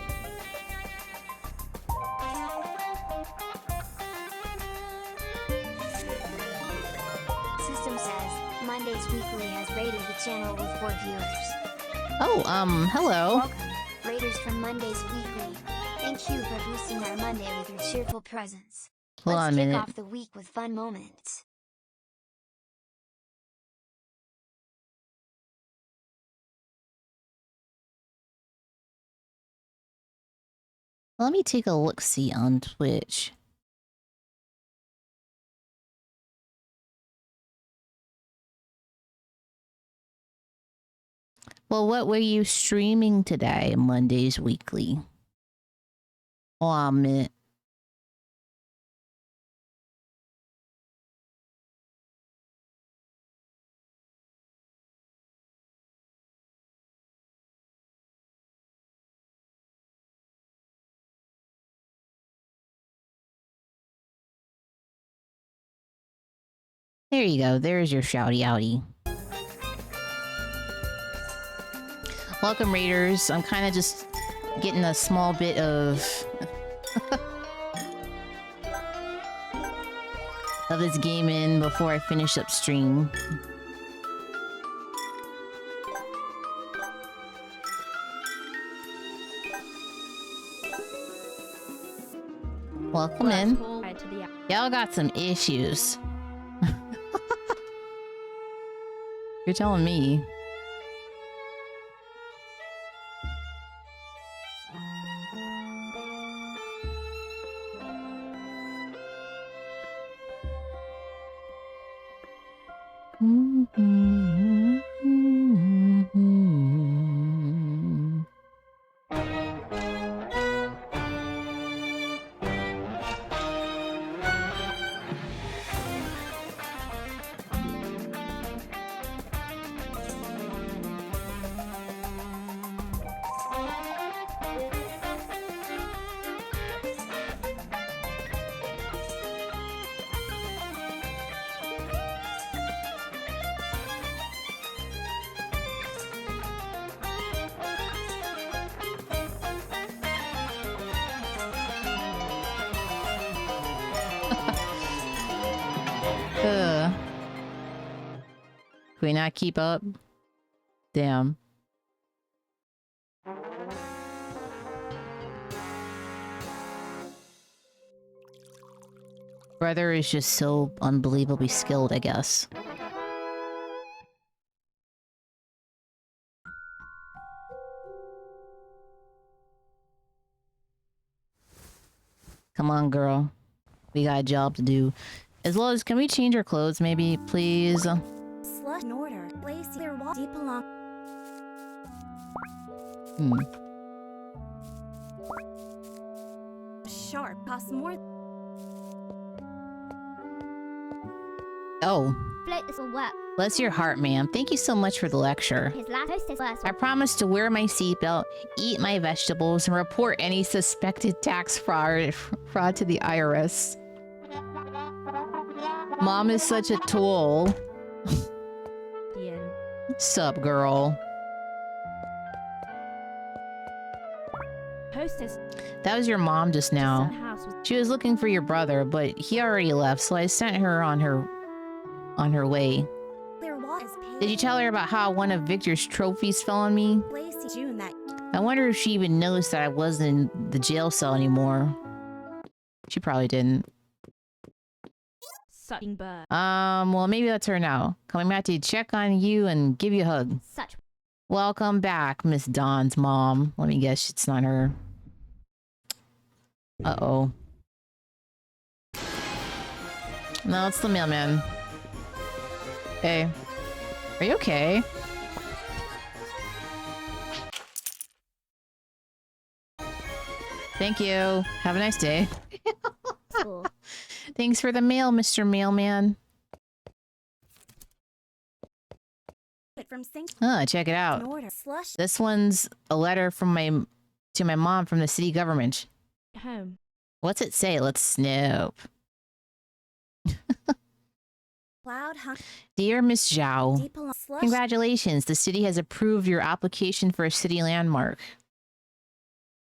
[SPEAKER 3] System says Mondays Weekly has rated the channel with 4 viewers.
[SPEAKER 1] Oh, hello.
[SPEAKER 3] Welcome, raiders from Mondays Weekly. Thank you for boosting our Monday with your cheerful presence.
[SPEAKER 1] Hold on a
[SPEAKER 3] Let's kick
[SPEAKER 1] minute.
[SPEAKER 3] off the week with fun moments.
[SPEAKER 1] Let me take a look-see on Twitch. Well, what were you streaming today, Mondays Weekly? Oh, a minute. There you go. There's your shouty outy. Welcome, Raiders. I'm kind of just getting a small bit of of this game in before I finish up stream. Welcome in.
[SPEAKER 6] To the
[SPEAKER 1] Y'all got some issues. You're telling me. Can we not keep up? Damn. Brother is just so unbelievably skilled, I guess. Come on, girl. We got a job to do. As well as, can we change our clothes, maybe, please?
[SPEAKER 5] Slush in order. Place their wall deep along. Sharp costs more.
[SPEAKER 1] Oh.
[SPEAKER 3] Float this will work.
[SPEAKER 1] Bless your heart, ma'am. Thank you so much for the lecture.
[SPEAKER 3] His last hostess was
[SPEAKER 1] I promise to wear my seatbelt, eat my vegetables, and report any suspected tax fraud to the IRS. Mom is such a tool.
[SPEAKER 6] The end.
[SPEAKER 1] Sup, girl?
[SPEAKER 6] Hostess.
[SPEAKER 1] That was your mom just
[SPEAKER 6] Sun
[SPEAKER 1] now.
[SPEAKER 6] house was
[SPEAKER 1] She was looking for your brother, but he already left, so I sent her on her way.
[SPEAKER 5] Clear water is pale.
[SPEAKER 1] Did you tell her about how one of Victor's trophies fell on me?
[SPEAKER 5] Lacey June that
[SPEAKER 1] I wonder if she even noticed that I wasn't in the jail cell anymore. She probably didn't.
[SPEAKER 6] sucking bird.
[SPEAKER 1] Well, maybe that's her now. Coming back to check on you and give you a hug.
[SPEAKER 3] such.
[SPEAKER 1] Welcome back, Miss Dawn's mom. Let me guess, it's not her. Uh-oh. No, it's the mailman. Hey. Are you okay? Thank you. Have a nice day.
[SPEAKER 3] School.
[SPEAKER 1] Thanks for the mail, Mr. Mailman.
[SPEAKER 5] from St.
[SPEAKER 1] Check it out.
[SPEAKER 5] An order. Slush.
[SPEAKER 1] This one's a letter from to my mom from the city government.
[SPEAKER 6] Home.
[SPEAKER 1] What's it say? Let's snoop.
[SPEAKER 5] Cloud hung.
[SPEAKER 1] Dear Miss Zhao,
[SPEAKER 5] Deep along. Slush.
[SPEAKER 1] congratulations. The city has approved your application for a city landmark.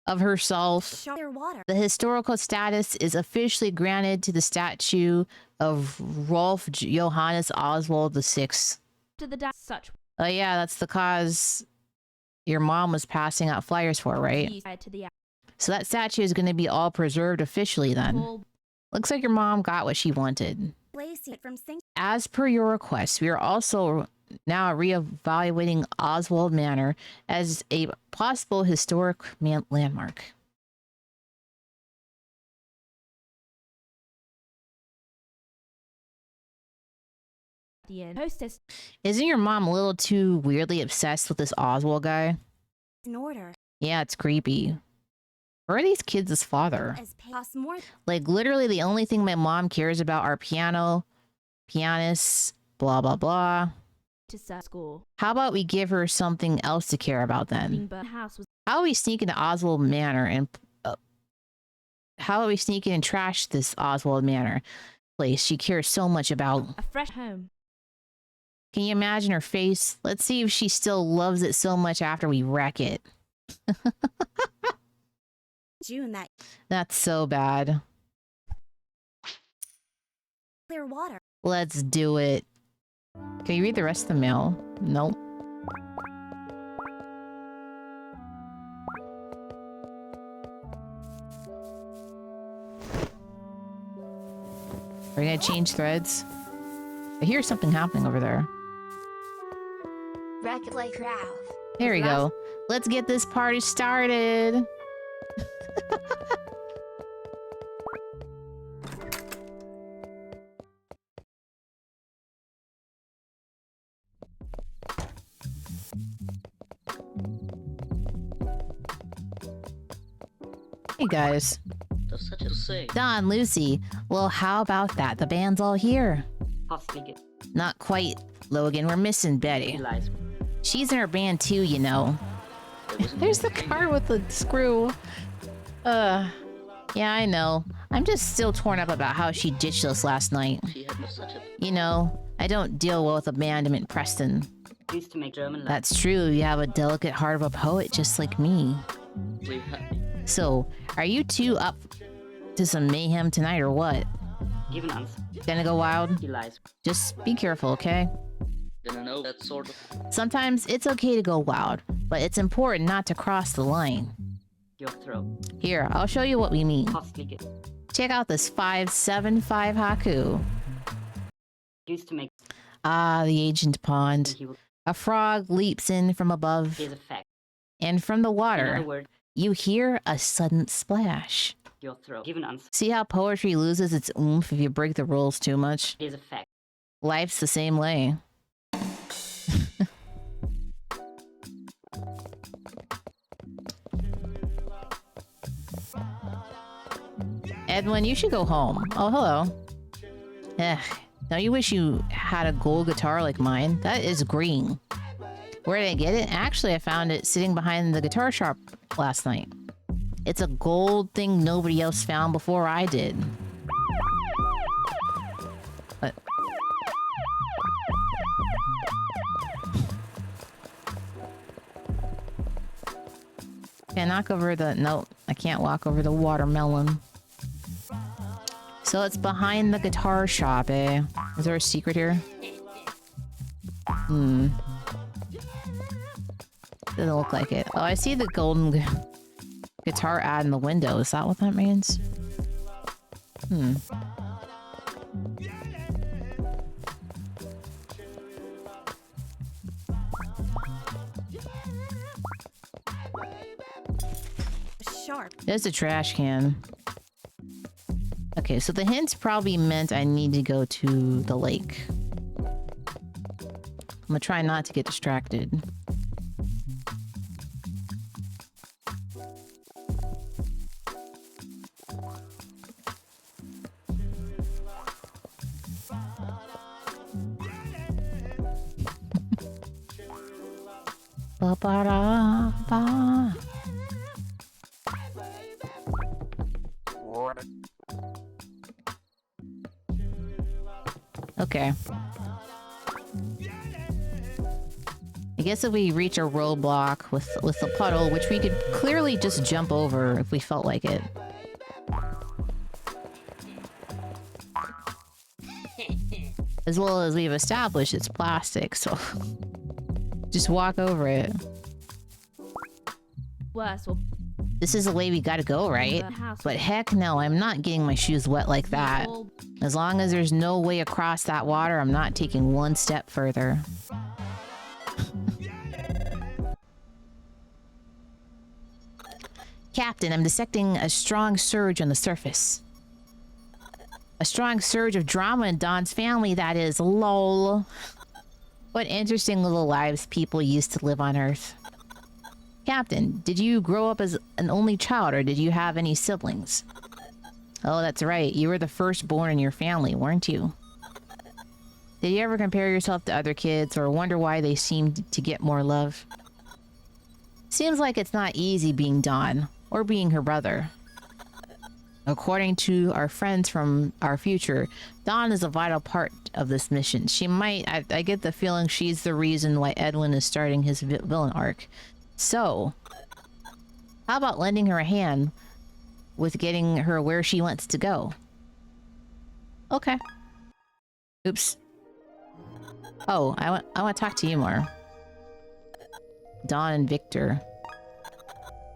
[SPEAKER 1] Of herself.
[SPEAKER 5] Shower water.
[SPEAKER 1] The historical status is officially granted to the statue of Rolf Johannes Oswald VI.
[SPEAKER 6] To the such.
[SPEAKER 1] Oh yeah, that's the cause your mom was passing out flyers for, right?
[SPEAKER 6] To the
[SPEAKER 1] So that statue is going to be all preserved officially then.
[SPEAKER 6] full
[SPEAKER 1] Looks like your mom got what she wanted.
[SPEAKER 5] Lacey from St.
[SPEAKER 1] As per your request, we are also now reevaluating Oswald Manor as a possible historic landmark.
[SPEAKER 6] the end. Hostess.
[SPEAKER 1] Isn't your mom a little too weirdly obsessed with this Oswald guy?
[SPEAKER 5] An order.
[SPEAKER 1] Yeah, it's creepy. Where are these kids' father?
[SPEAKER 5] As pass more.
[SPEAKER 1] Like, literally the only thing my mom cares about are pianists, blah, blah, blah.
[SPEAKER 6] To school.
[SPEAKER 1] How about we give her something else to care about then?
[SPEAKER 6] House was
[SPEAKER 1] How about we sneak into Oswald Manor and... how about we sneak in and trash this Oswald Manor place she cares so much about?
[SPEAKER 6] a fresh home.
[SPEAKER 1] Can you imagine her face? Let's see if she still loves it so much after we wreck it.
[SPEAKER 5] June that.
[SPEAKER 1] That's so bad.
[SPEAKER 5] Clear water.
[SPEAKER 1] Let's do it. Can you read the rest of the mail? Nope. Are we gonna change threads? I hear something happening over there.
[SPEAKER 3] Wreck it like Ralph.
[SPEAKER 1] There we go. Let's get this party started. Hey guys.
[SPEAKER 7] That's such a say.
[SPEAKER 1] Don, Lucy. Well, how about that? The band's all here.
[SPEAKER 7] Possibly
[SPEAKER 1] Not quite, Logan. We're missing Betty.
[SPEAKER 7] lies.
[SPEAKER 1] She's in her band too, you know. There's the car with the screw. Yeah, I know. I'm just still torn up about how she ditched us last night.
[SPEAKER 7] She had no such a
[SPEAKER 1] You know, I don't deal well with abandonment, Preston.
[SPEAKER 7] used to make German lies.
[SPEAKER 1] That's true. You have a delicate heart of a poet just like me.
[SPEAKER 7] We had
[SPEAKER 1] So, are you two up to some mayhem tonight or what?
[SPEAKER 7] given answer.
[SPEAKER 1] Gonna go wild?
[SPEAKER 7] He lies.
[SPEAKER 1] Just be careful, okay?
[SPEAKER 7] Didn't know that sort of
[SPEAKER 1] Sometimes it's okay to go wild, but it's important not to cross the line.
[SPEAKER 7] your throat.
[SPEAKER 1] Here, I'll show you what we mean.
[SPEAKER 7] Possibly get
[SPEAKER 1] Check out this 575 Haku.
[SPEAKER 7] used to make
[SPEAKER 1] Ah, the ancient pond.
[SPEAKER 7] he would
[SPEAKER 1] A frog leaps in from above,
[SPEAKER 7] is a fact.
[SPEAKER 1] and from the
[SPEAKER 7] In
[SPEAKER 1] water,
[SPEAKER 7] other words,
[SPEAKER 1] you hear a sudden splash.
[SPEAKER 7] your throat. Given answer
[SPEAKER 1] See how poetry loses its oomph if you break the rules too much?
[SPEAKER 7] is a fact.
[SPEAKER 1] Life's the same way. Edwin, you should go home. Oh, hello. Now you wish you had a gold guitar like mine. That is green. Where did I get it? Actually, I found it sitting behind the guitar shop last night. It's a gold thing nobody else found before I did. But... Can I knock over the... Nope, I can't walk over the watermelon. So it's behind the guitar shop, eh? Is there a secret here? Hmm. Doesn't look like it. Oh, I see the golden guitar ad in the window. Is that what that means? Hmm.
[SPEAKER 5] Sharp.
[SPEAKER 1] There's a trash can. Okay, so the hints probably meant I need to go to the lake. I'm gonna try not to get distracted. Ba-ba-da-ba. Okay. I guess if we reach a roadblock with the puddle, which we could clearly just jump over if we felt like it. As well as we've established, it's plastic, so just walk over it.
[SPEAKER 6] Worse will
[SPEAKER 1] This is the way we gotta go, right? But heck no, I'm not getting my shoes wet like that. As long as there's no way across that water, I'm not taking one step further. Captain, I'm detecting a strong surge on the surface. A strong surge of drama in Don's family, that is. Lol. What interesting little lives people used to live on Earth. Captain, did you grow up as an only child, or did you have any siblings? Oh, that's right. You were the firstborn in your family, weren't you? Did you ever compare yourself to other kids, or wonder why they seemed to get more love? Seems like it's not easy being Dawn, or being her brother. According to our friends from our future, Dawn is a vital part of this mission. She might... I get the feeling she's the reason why Edwin is starting his villain arc. So, how about lending her a hand with getting her where she wants to go? Okay. Oops. Oh, I want to talk to you more. Dawn and Victor.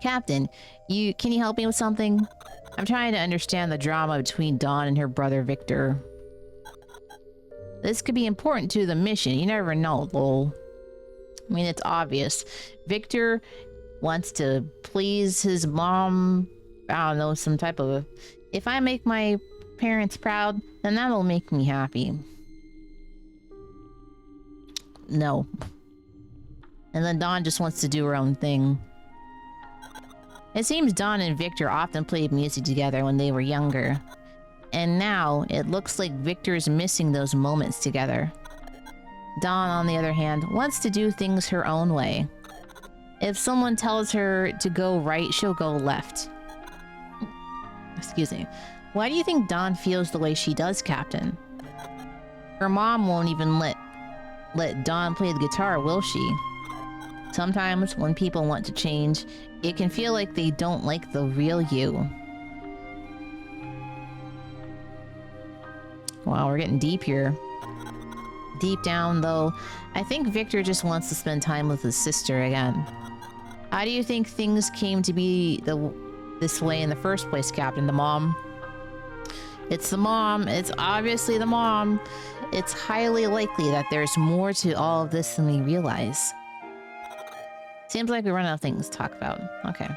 [SPEAKER 1] Captain, can you help me with something? I'm trying to understand the drama between Dawn and her brother Victor. This could be important to the mission. You never know, lol. I mean, it's obvious. Victor wants to please his mom. I don't know, some type of... If I make my parents proud, then that'll make me happy. No. And then Dawn just wants to do her own thing. It seems Dawn and Victor often played music together when they were younger. And now, it looks like Victor's missing those moments together. Dawn, on the other hand, wants to do things her own way. If someone tells her to go right, she'll go left. Excuse me. Why do you think Dawn feels the way she does, Captain? Her mom won't even let Dawn play the guitar, will she? Sometimes, when people want to change, it can feel like they don't like the real you. Wow, we're getting deep here. Deep down, though, I think Victor just wants to spend time with his sister again. How do you think things came to be this way in the first place, Captain? The mom? It's the mom. It's obviously the mom. It's highly likely that there's more to all of this than we realize. Seems like we run out of things to talk about. Okay.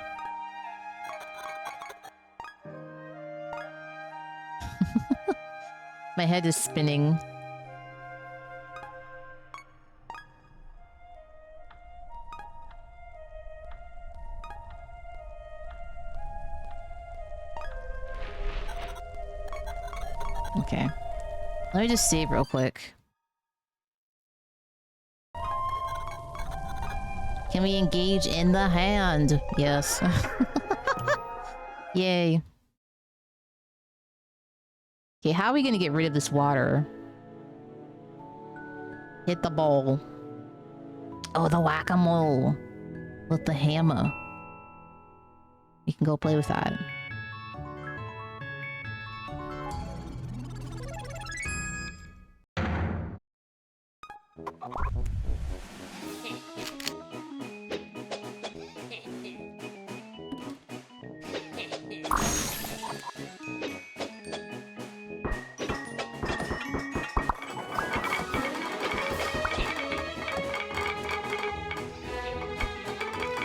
[SPEAKER 1] My head is spinning. Okay. Let me just save real quick. Can we engage in the hand? Yes. Yay. Okay, how are we gonna get rid of this water? Hit the bowl. Oh, the whack-a-mole. With the hammer. You can go play with that.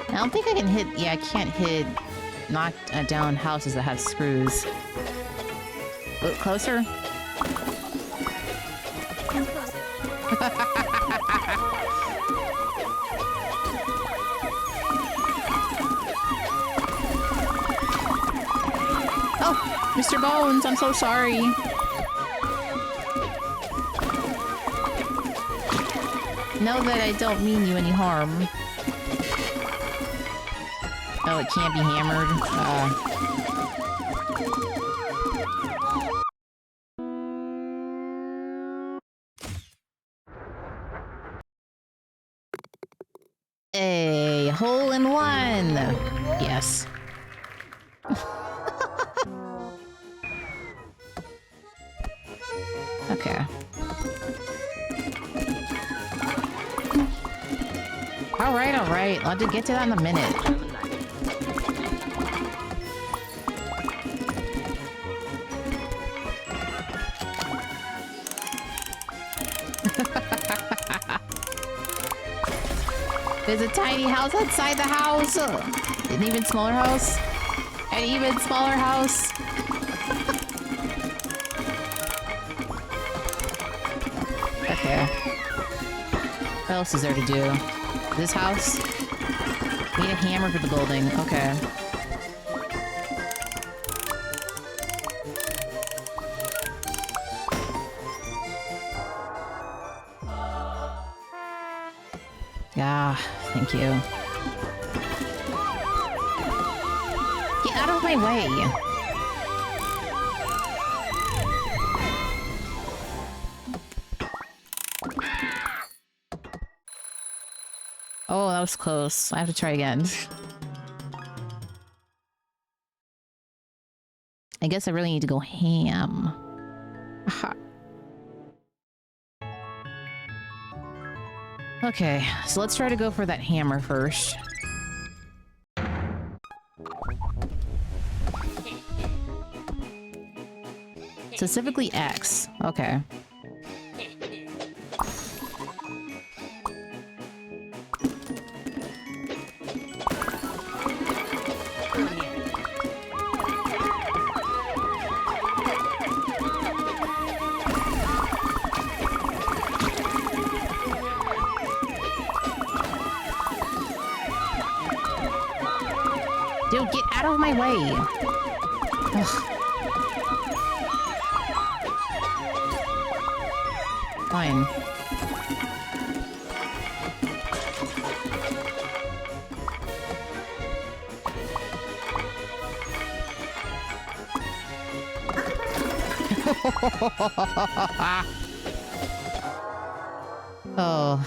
[SPEAKER 1] I don't think I can hit... Yeah, I can't hit... knock down houses that have screws. Look closer. Oh, Mr. Bones, I'm so sorry. Know that I don't mean you any harm. Oh, it can't be hammered. A hole in one. Yes. Okay. All right. I'll just get to that in a minute. There's a tiny house outside the house. An even smaller house. An even smaller house. Okay. What else is there to do? This house? Need a hammer for the building. Okay. Yeah, thank you. Get out of my way. Oh, that was close. I have to try again. I guess I really need to go ham. Aha. Okay, so let's try to go for that hammer first. Specifically X. Okay. Dude, get out of my way! Ugh. Fine. Oh.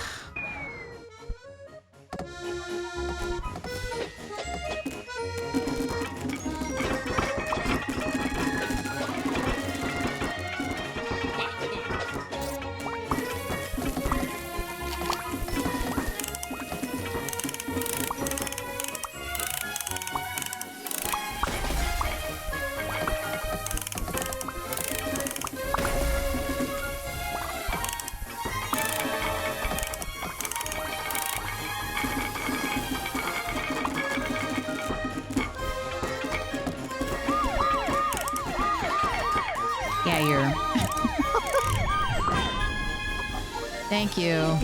[SPEAKER 1] Yeah, you're... Thank you.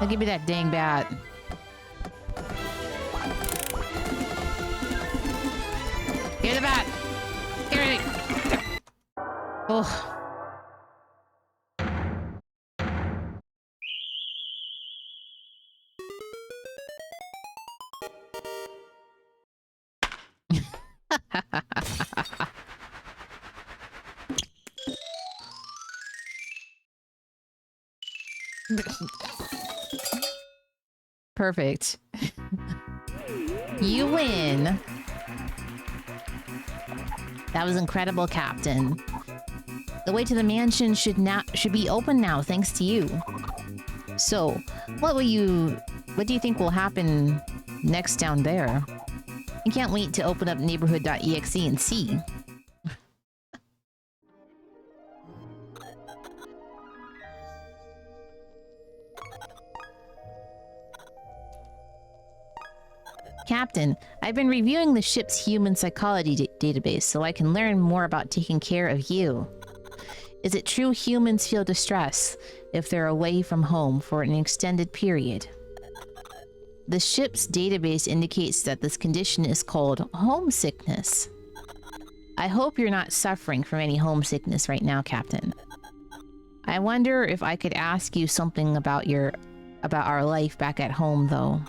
[SPEAKER 1] I'll give me that dang bat. Oh. Perfect. You win. That was incredible, Captain. The way to the mansion should be open now, thanks to you. So, what do you think will happen next down there? I can't wait to open up neighborhood.exe and see. Captain, I've been reviewing the ship's human psychology database so I can learn more about taking care of you. Is it true humans feel distress if they're away from home for an extended period? The ship's database indicates that this condition is called homesickness. I hope you're not suffering from any homesickness right now, Captain. I wonder if I could ask you something about our life back at home, though.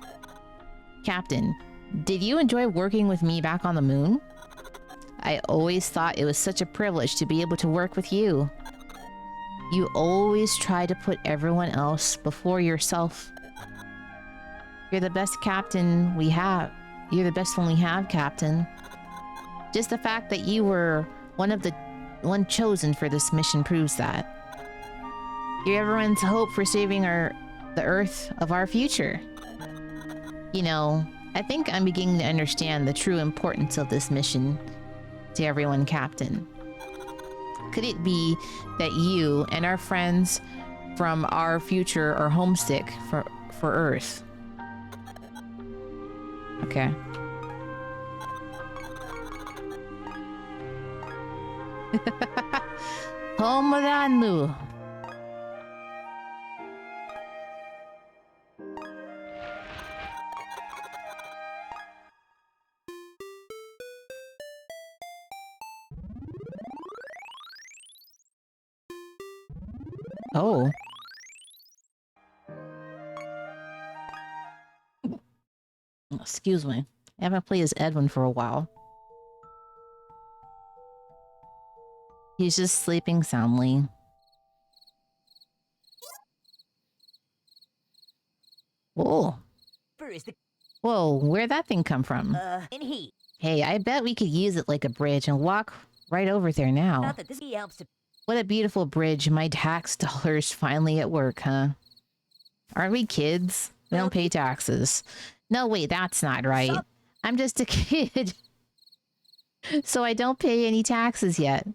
[SPEAKER 1] Captain, did you enjoy working with me back on the moon? I always thought it was such a privilege to be able to work with you. You always try to put everyone else before yourself. You're the best captain we have. You're the best one we have, Captain. Just the fact that you were one chosen for this mission proves that. You're everyone's hope for saving the Earth of our future. You know, I think I'm beginning to understand the true importance of this mission to everyone, Captain. Could it be that you and our friends from our future are homesick for Earth? Okay. Homoranu. Oh. Excuse me. I haven't played as Edwin for a while. He's just sleeping soundly. Whoa. Whoa, where'd that thing come from?
[SPEAKER 4] In heat.
[SPEAKER 1] Hey, I bet we could use it like a bridge and walk right over there now.
[SPEAKER 4] Not that this helps to.
[SPEAKER 1] What a beautiful bridge. My tax dollars finally at work, huh? Aren't we kids? We don't pay taxes. No, wait, that's not right. I'm just a kid. So I don't pay any taxes yet.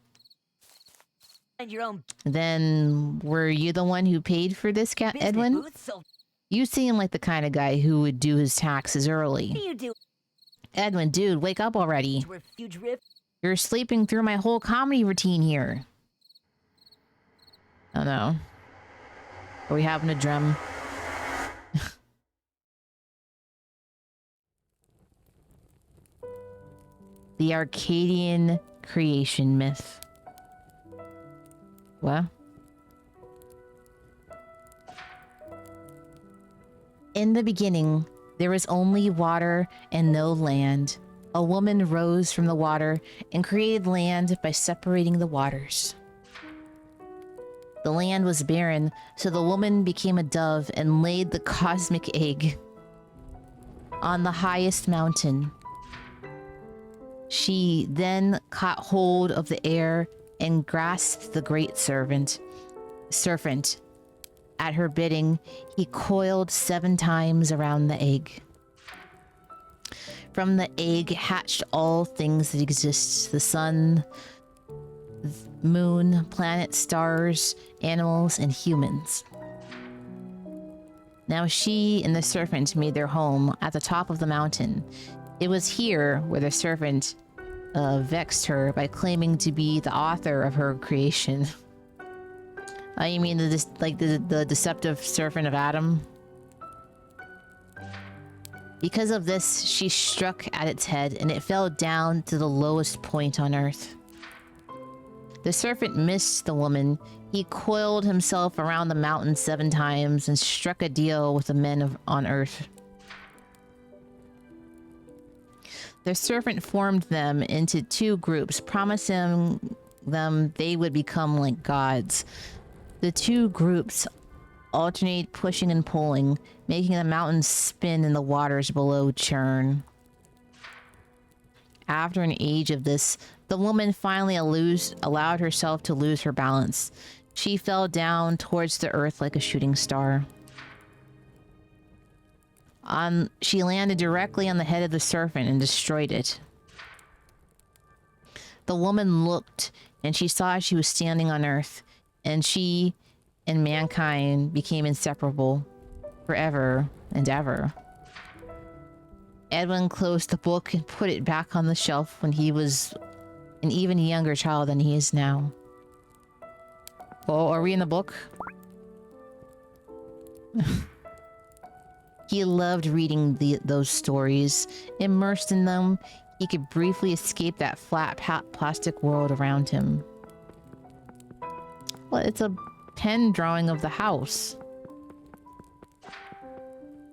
[SPEAKER 4] Find your own
[SPEAKER 1] Then were you the one who paid for this,
[SPEAKER 4] business
[SPEAKER 1] Edwin?
[SPEAKER 4] booth, so
[SPEAKER 1] You seem like the kind of guy who would do his taxes
[SPEAKER 4] what do
[SPEAKER 1] early.
[SPEAKER 4] you do?
[SPEAKER 1] Edwin, dude, wake up already.
[SPEAKER 4] We're huge rift.
[SPEAKER 1] You're sleeping through my whole comedy routine here. Oh no. Are we having a drum? The Arcadian creation myth. What? In the beginning, there was only water and no land. A woman rose from the water and created land by separating the waters. The land was barren, so the woman became a dove and laid the cosmic egg on the highest mountain. She then caught hold of the air and grasped the great serpent. At her bidding, he coiled 7 times around the egg. From the egg hatched all things that exist: the sun, moon, planets, stars, animals, and humans. Now she and the serpent made their home at the top of the mountain. It was here where the serpent vexed her by claiming to be the author of her creation. You mean the deceptive serpent of Adam? Because of this, she struck at its head, and it fell down to the lowest point on Earth. The serpent missed the woman. He coiled himself around the mountain 7 times and struck a deal with the men on Earth. The serpent formed them into 2 groups, promising them they would become like gods. The 2 groups alternate pushing and pulling, making the mountains spin and the waters below churn. After an age of this, the woman finally allowed herself to lose her balance. She fell down towards the earth like a shooting star. She landed directly on the head of the serpent and destroyed it. The woman looked, and she saw she was standing on Earth, and she and mankind became inseparable forever and ever. Edwin closed the book and put it back on the shelf when he was an even younger child than he is now. Oh, are we in the book? He loved reading those stories. Immersed in them, he could briefly escape that flat plastic world around him. Well, it's a pen drawing of the house.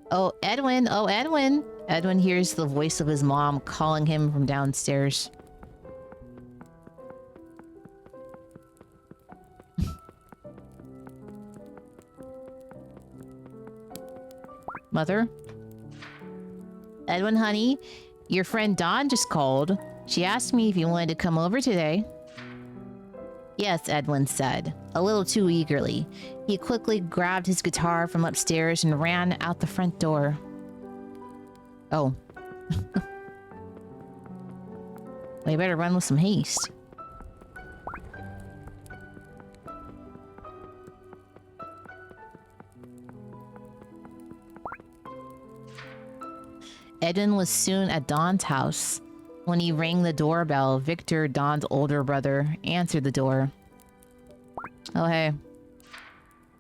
[SPEAKER 1] Oh, Edwin! Oh, Edwin! Edwin hears the voice of his mom calling him from downstairs. Mother? Edwin, honey, your friend Dawn just called. She asked me if you wanted to come over today. Yes, Edwin said, a little too eagerly. He quickly grabbed his guitar from upstairs and ran out the front door. Oh. Well, you better run with some haste. Edwin was soon at Dawn's house. When he rang the doorbell, Victor, Dawn's older brother, answered the door. Oh, hey.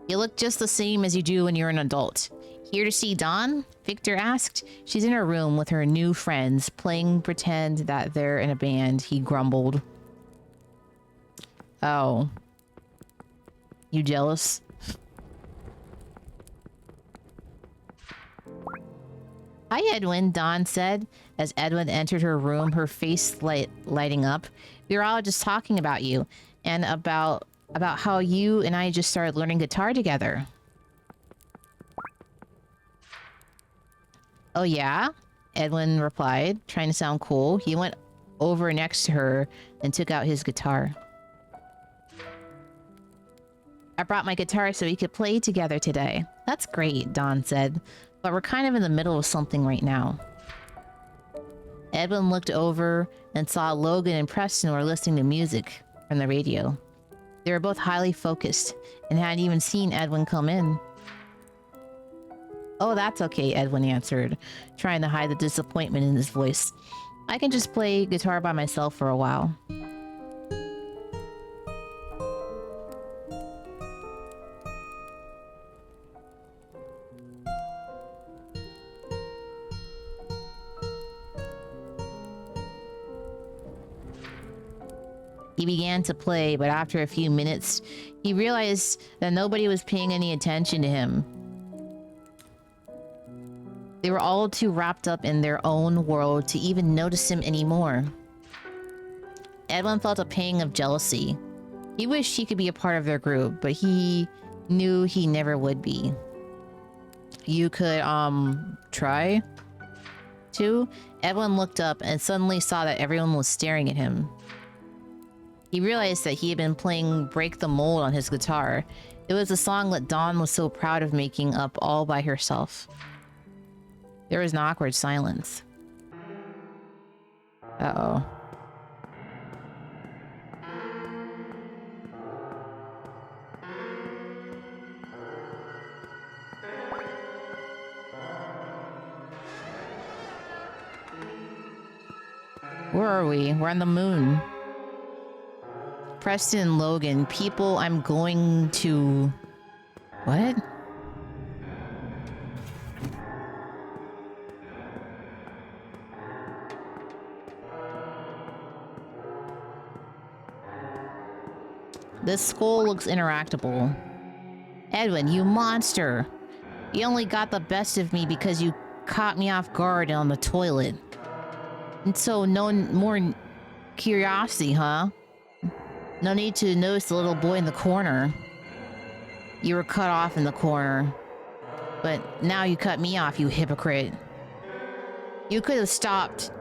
[SPEAKER 1] You look just the same as you do when you're an adult. Here to see Dawn? Victor asked. She's in her room with her new friends, playing pretend that they're in a band, he grumbled. Oh. You jealous? Hi, Edwin, Dawn said. As Edwin entered her room, her face lighting up. We were all just talking about you, and about how you and I just started learning guitar together. Oh, yeah? Edwin replied, trying to sound cool. He went over next to her and took out his guitar. I brought my guitar so we could play together today. That's great, Dawn said. But we're kind of in the middle of something right now. Edwin looked over and saw Logan and Preston were listening to music from the radio. They were both highly focused and hadn't even seen Edwin come in. Oh, that's okay, Edwin answered, trying to hide the disappointment in his voice. I can just play guitar by myself for a while. He began to play, but after a few minutes, he realized that nobody was paying any attention to him. They were all too wrapped up in their own world to even notice him anymore. Edwin felt a pang of jealousy. He wished he could be a part of their group, but he knew he never would be. You could, try to? Edwin looked up and suddenly saw that everyone was staring at him. He realized that he had been playing Break the Mold on his guitar. It was a song that Dawn was so proud of making up all by herself. There was an awkward silence. Uh-oh. Where are we? We're on the moon. Preston and Logan, people I'm going to... What? This skull looks interactable. Edwin, you monster! You only got the best of me because you caught me off guard on the toilet. And so no more curiosity, huh? No need to notice the little boy in the corner. You were cut off in the corner. But now you cut me off, you hypocrite. You could have stopped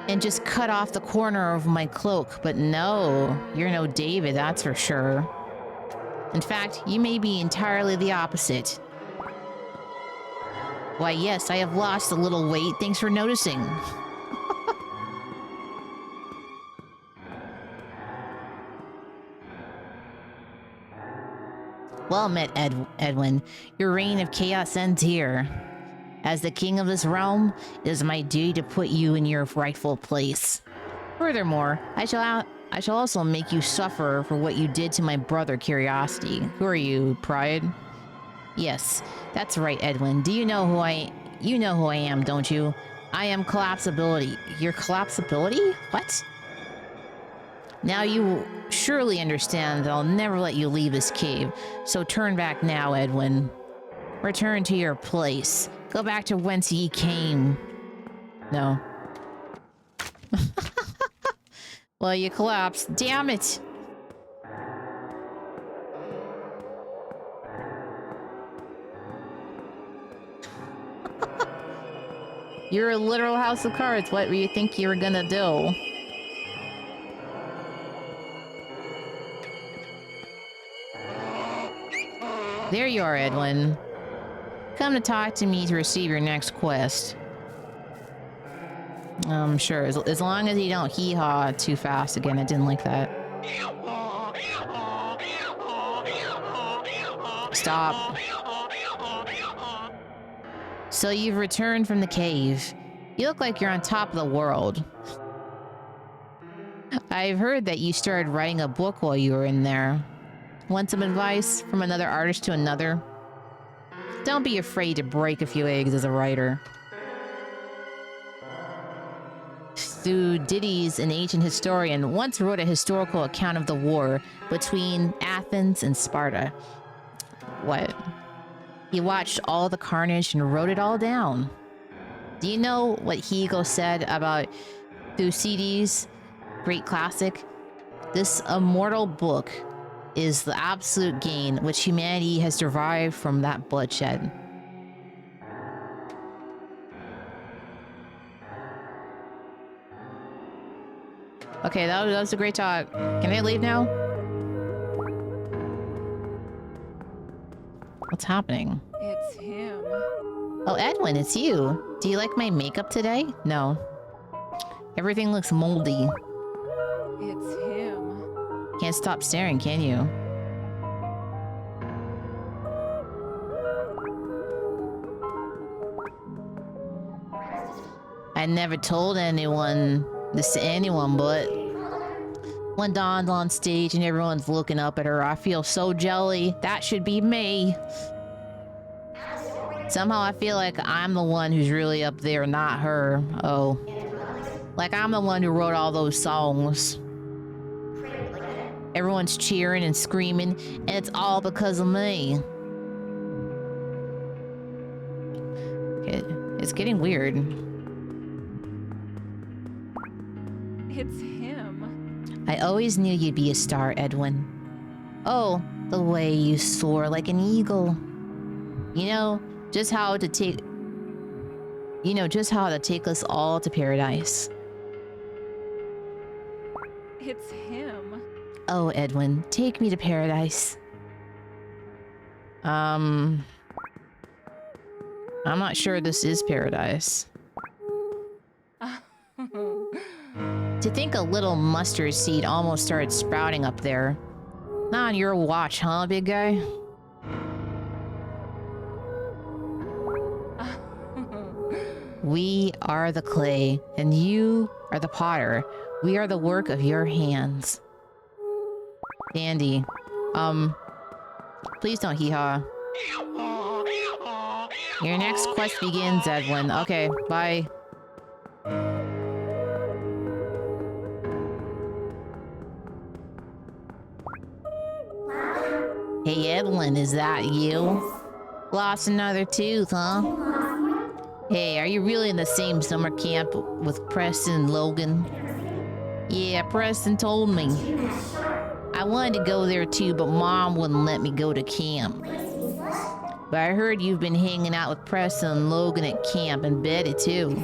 [SPEAKER 1] and just cut off the corner of my cloak, but no, you're no David, that's for sure. In fact, you may be entirely the opposite. Why, yes, I have lost a little weight. Thanks for noticing. Well met, Edwin. Your reign of chaos ends here. As the king of this realm, it is my duty to put you in your rightful place. Furthermore, I shall also make you suffer for what you did to my brother, Curiosity. Who are you, Pride? Yes, that's right, Edwin. Do you know who you know who I am, don't you? I am Collapsibility. Your Collapsibility? What? Now you surely understand that I'll never let you leave this cave. So turn back now, Edwin. Return to your place. Go back to whence ye came. No. Well, you collapsed. Damn it! You're a literal house of cards. What were you think you were gonna do? There you are, Edwin. Come to talk to me to receive your next quest. Sure, as long as you don't hee-haw too fast again. I didn't like that. Stop. So you've returned from the cave. You look like you're on top of the world. I've heard that you started writing a book while you were in there. Want some advice from another artist to another? Don't be afraid to break a few eggs as a writer. Thucydides, an ancient historian, once wrote a historical account of the war between Athens and Sparta. What? He watched all the carnage and wrote it all down. Do you know what Hegel said about Thucydides' great classic? This immortal book is the absolute gain which humanity has derived from that bloodshed. Okay, that was a great talk. Can I leave now? What's happening?
[SPEAKER 8] It's him.
[SPEAKER 1] Oh, Edwin, it's you. Do you like my makeup today? No. Everything looks moldy.
[SPEAKER 8] It's him.
[SPEAKER 1] Can't stop staring, can you? I never told anyone this to anyone, but when Dawn's on stage and everyone's looking up at her, I feel so jelly. That should be me. Somehow I feel like I'm the one who's really up there, not her. Oh. Like I'm the one who wrote all those songs. Everyone's cheering and screaming, and it's all because of me. Okay, it's getting weird.
[SPEAKER 8] It's him.
[SPEAKER 1] I always knew you'd be a star, Edwin. Oh, the way you soar like an eagle. You know just how to take us all to paradise.
[SPEAKER 8] It's him.
[SPEAKER 1] Oh, Edwin, take me to paradise. I'm not sure this is paradise. To think a little mustard seed almost started sprouting up there. Not on your watch, huh, big guy? We are the clay, and you are the potter. We are the work of your hands. Dandy. Please don't hee-haw. Your next quest begins, Edwin. Okay, bye. Hey, Edwin, is that you? Lost another tooth, huh? Hey, are you really in the same summer camp with Preston and Logan? Yeah, Preston told me. I wanted to go there too, but Mom wouldn't let me go to camp. But I heard you've been hanging out with Preston and Logan at camp, and Betty too.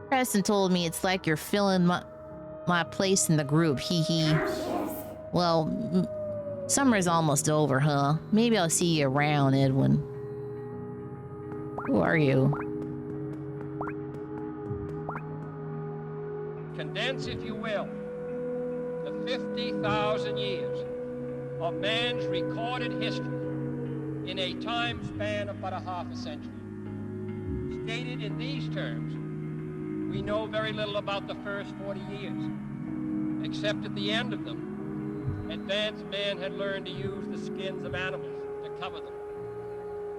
[SPEAKER 1] Preston told me it's like you're filling my place in the group, hee hee. Well, summer's almost over, huh? Maybe I'll see you around, Edwin. Who are you?
[SPEAKER 9] Condense, if you will, the 50,000 years of man's recorded history in a time span of but a half a century. Stated in these terms, we know very little about the first 40 years, except at the end of them, advanced man had learned to use the skins of animals to cover them.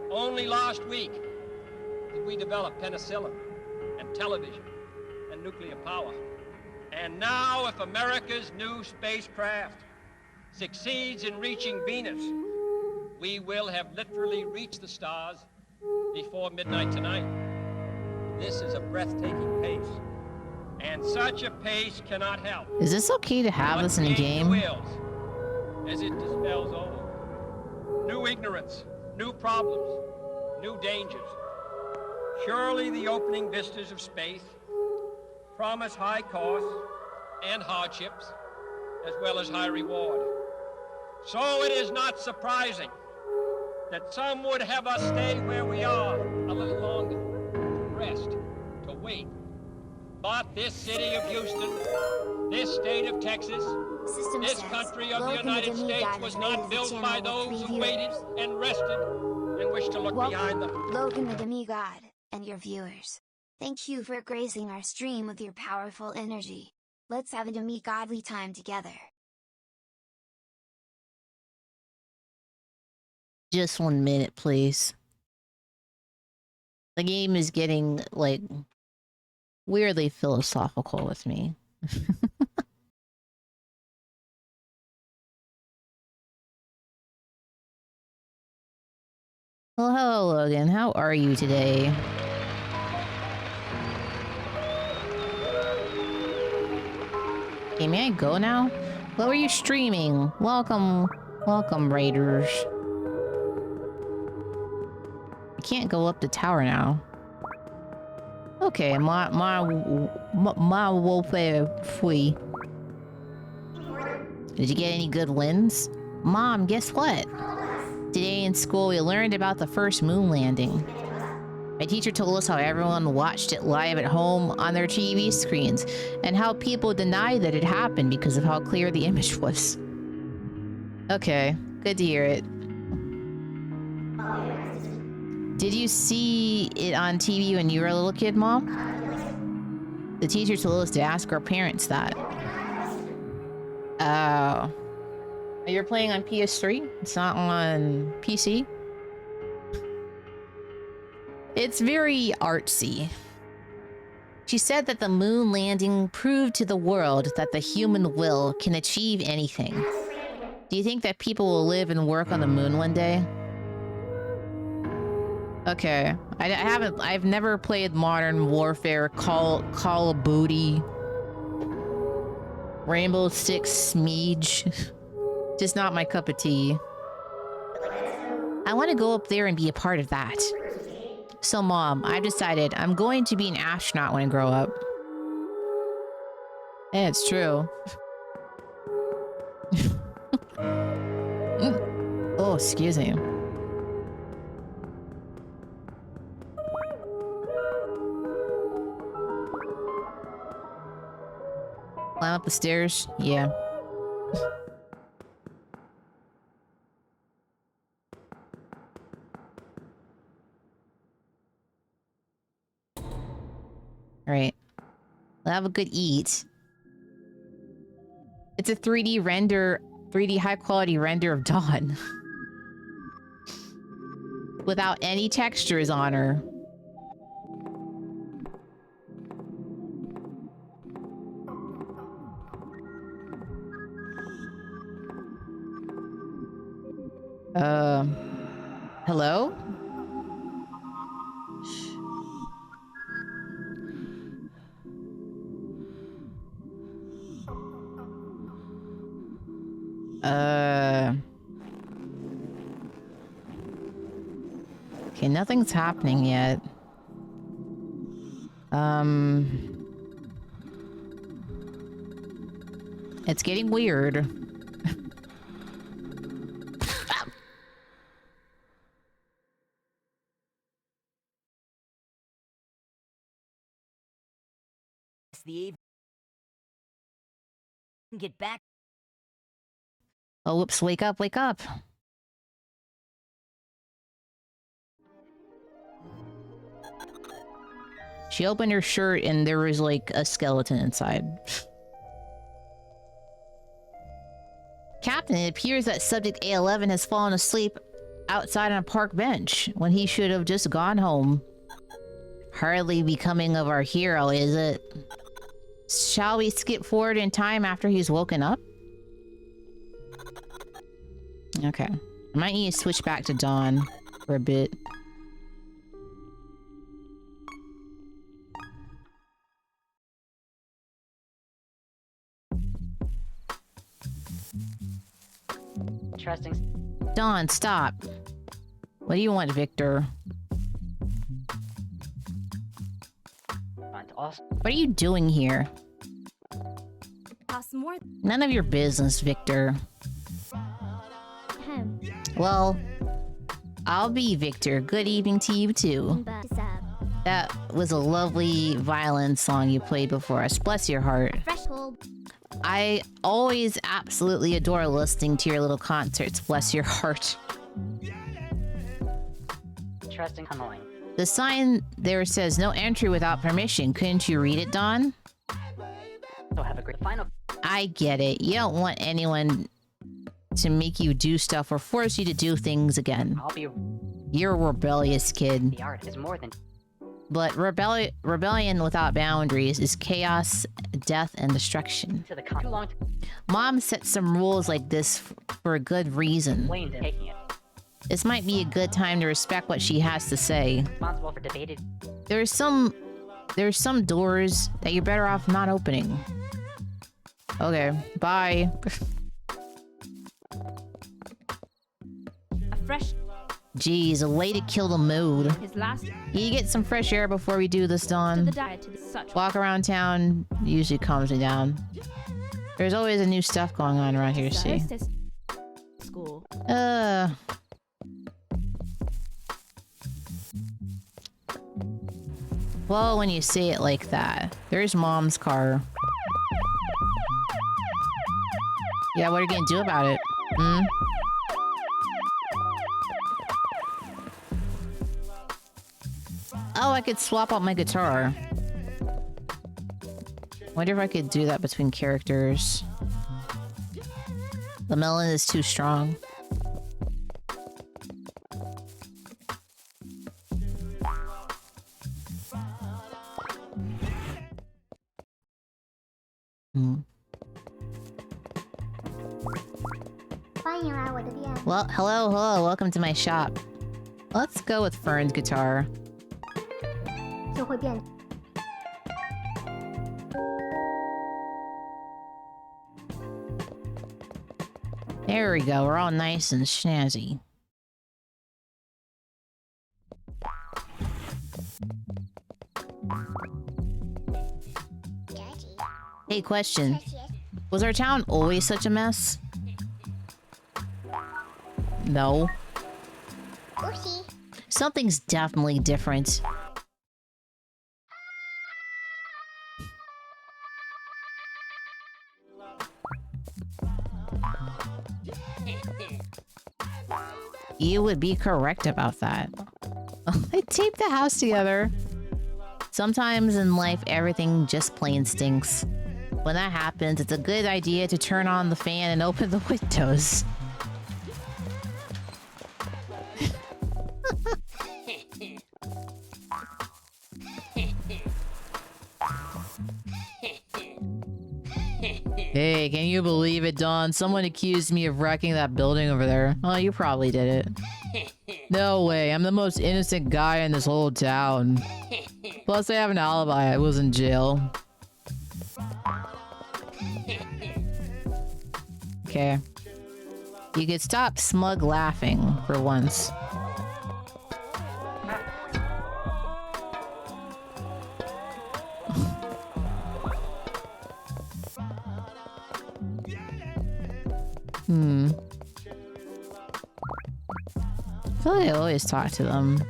[SPEAKER 9] Only last week did we develop penicillin and television and nuclear power. And now, if America's new spacecraft succeeds in reaching Venus, we will have literally reached the stars before midnight tonight. This is a breathtaking pace, and such a pace cannot help.
[SPEAKER 1] Is this okay to have this in a game?
[SPEAKER 9] As it dispels old. New ignorance, new problems, new dangers. Surely the opening vistas of space promise high costs and hardships, as well as high reward. So it is not surprising that some would have us stay where we are a little longer, to rest, to wait. But this city of Houston, this state of Texas,
[SPEAKER 3] System
[SPEAKER 9] this
[SPEAKER 3] says,
[SPEAKER 9] country of the
[SPEAKER 3] Welcome to
[SPEAKER 9] United
[SPEAKER 3] the
[SPEAKER 9] States
[SPEAKER 3] Guide
[SPEAKER 9] was
[SPEAKER 3] of
[SPEAKER 9] not
[SPEAKER 3] Rated
[SPEAKER 9] built
[SPEAKER 3] Channel
[SPEAKER 9] by
[SPEAKER 3] with
[SPEAKER 9] those
[SPEAKER 3] 3
[SPEAKER 9] who waited
[SPEAKER 3] viewers.
[SPEAKER 9] and rested and wished to look behind them.
[SPEAKER 3] Logan the Demigod, and your viewers. Thank you for gracing our stream with your powerful energy. Let's have a demigodly time together.
[SPEAKER 1] Just 1 minute, please. The game is getting, like, weirdly philosophical with me. Well, hello, Logan. How are you today? Okay, may I go now? What were you streaming? Welcome, welcome, Raiders. I can't go up the tower now. Okay, my welfare free. Did you get any good wins? Mom, guess what? Today in school we learned about the first moon landing. My teacher told us how everyone watched it live at home on their TV screens, and how people denied that it happened because of how clear the image was. Okay, good to hear it. Did you see it on TV when you were a little kid, Mom? The teacher told us to ask our parents that. Oh. You're playing on PS3? It's not on PC? It's very artsy. She said that the moon landing proved to the world that the human will can achieve anything. Do you think that people will live and work on the moon one day? Okay. I've never played Modern Warfare, Call of Duty, Rainbow Six Siege. Just not my cup of tea. I want to go up there and be a part of that. So, Mom, I've decided I'm going to be an astronaut when I grow up. Yeah, it's true. Oh, excuse me. Climb up the stairs? Yeah. Alright. We'll have a good eat. It's a 3D render, 3D high quality render of Dawn. Without any textures on her. Hello? Okay, nothing's happening yet. It's getting weird.
[SPEAKER 4] It's the evening. Get back.
[SPEAKER 1] Oh, whoops, wake up, wake up. She opened her shirt and there was like a skeleton inside. Captain, it appears that subject A11 has fallen asleep outside on a park bench when he should have just gone home. Hardly becoming of our hero, is it? Shall we skip forward in time after he's woken up? Okay. I might need to switch back to Dawn for a bit.
[SPEAKER 2] Interesting.
[SPEAKER 1] Dawn, stop. What do you want, Victor?
[SPEAKER 2] Find awesome.
[SPEAKER 1] What are you doing here?
[SPEAKER 5] Costs more.
[SPEAKER 1] None of your business, Victor.
[SPEAKER 5] Hem.
[SPEAKER 1] Well, I'll be Victor. Good evening to you, too. That was a lovely violin song you played before us. Bless your heart.
[SPEAKER 5] Threshold.
[SPEAKER 1] I always absolutely adore listening to your little concerts. Bless your heart.
[SPEAKER 2] Interesting. Annoying.
[SPEAKER 1] The sign there says no entry without permission. Couldn't you read it, Dawn?
[SPEAKER 2] So have a great final.
[SPEAKER 1] I get it. You don't want anyone to make you do stuff or force you to do things again.
[SPEAKER 2] I'll be.
[SPEAKER 1] You're a rebellious kid.
[SPEAKER 2] The art is more than.
[SPEAKER 1] But rebellion without boundaries is chaos, death, and destruction.
[SPEAKER 2] To the too long.
[SPEAKER 1] Mom set some rules like this for a good reason.
[SPEAKER 2] Blamed in taking it.
[SPEAKER 1] This might be a good time to respect what she has to say.
[SPEAKER 2] Responsible for debated.
[SPEAKER 1] There's some doors that you're better off not opening. Okay, bye.
[SPEAKER 6] A fresh
[SPEAKER 1] Jeez, a way to kill the mood.
[SPEAKER 6] his last
[SPEAKER 1] You get some fresh air before we do this,
[SPEAKER 6] to
[SPEAKER 1] Dawn.
[SPEAKER 6] the diet to the such
[SPEAKER 1] Walk around town usually calms me down. There's always a new stuff going on around here, see?
[SPEAKER 6] hostess school.
[SPEAKER 1] Well, when you say it like that. There's Mom's car. Yeah, what are you gonna do about it? Hmm? Oh, I could swap out my guitar. Wonder if I could do that between characters. The melon is too strong. Well, hello, welcome to my shop. Let's go with Fern's guitar. There we go, we're all nice and snazzy. Hey, question. Was our town always such a mess? No. Something's definitely different. You would be correct about that. I taped the house together. Sometimes in life, everything just plain stinks. When that happens, it's a good idea to turn on the fan and open the windows. Hey, can you believe it, Dawn? Someone accused me of wrecking that building over there. Oh, you probably did it. No way, I'm the most innocent guy in this whole town. Plus I have an alibi, I was in jail. Okay. You could stop smug laughing for once. I feel like I always talk to them.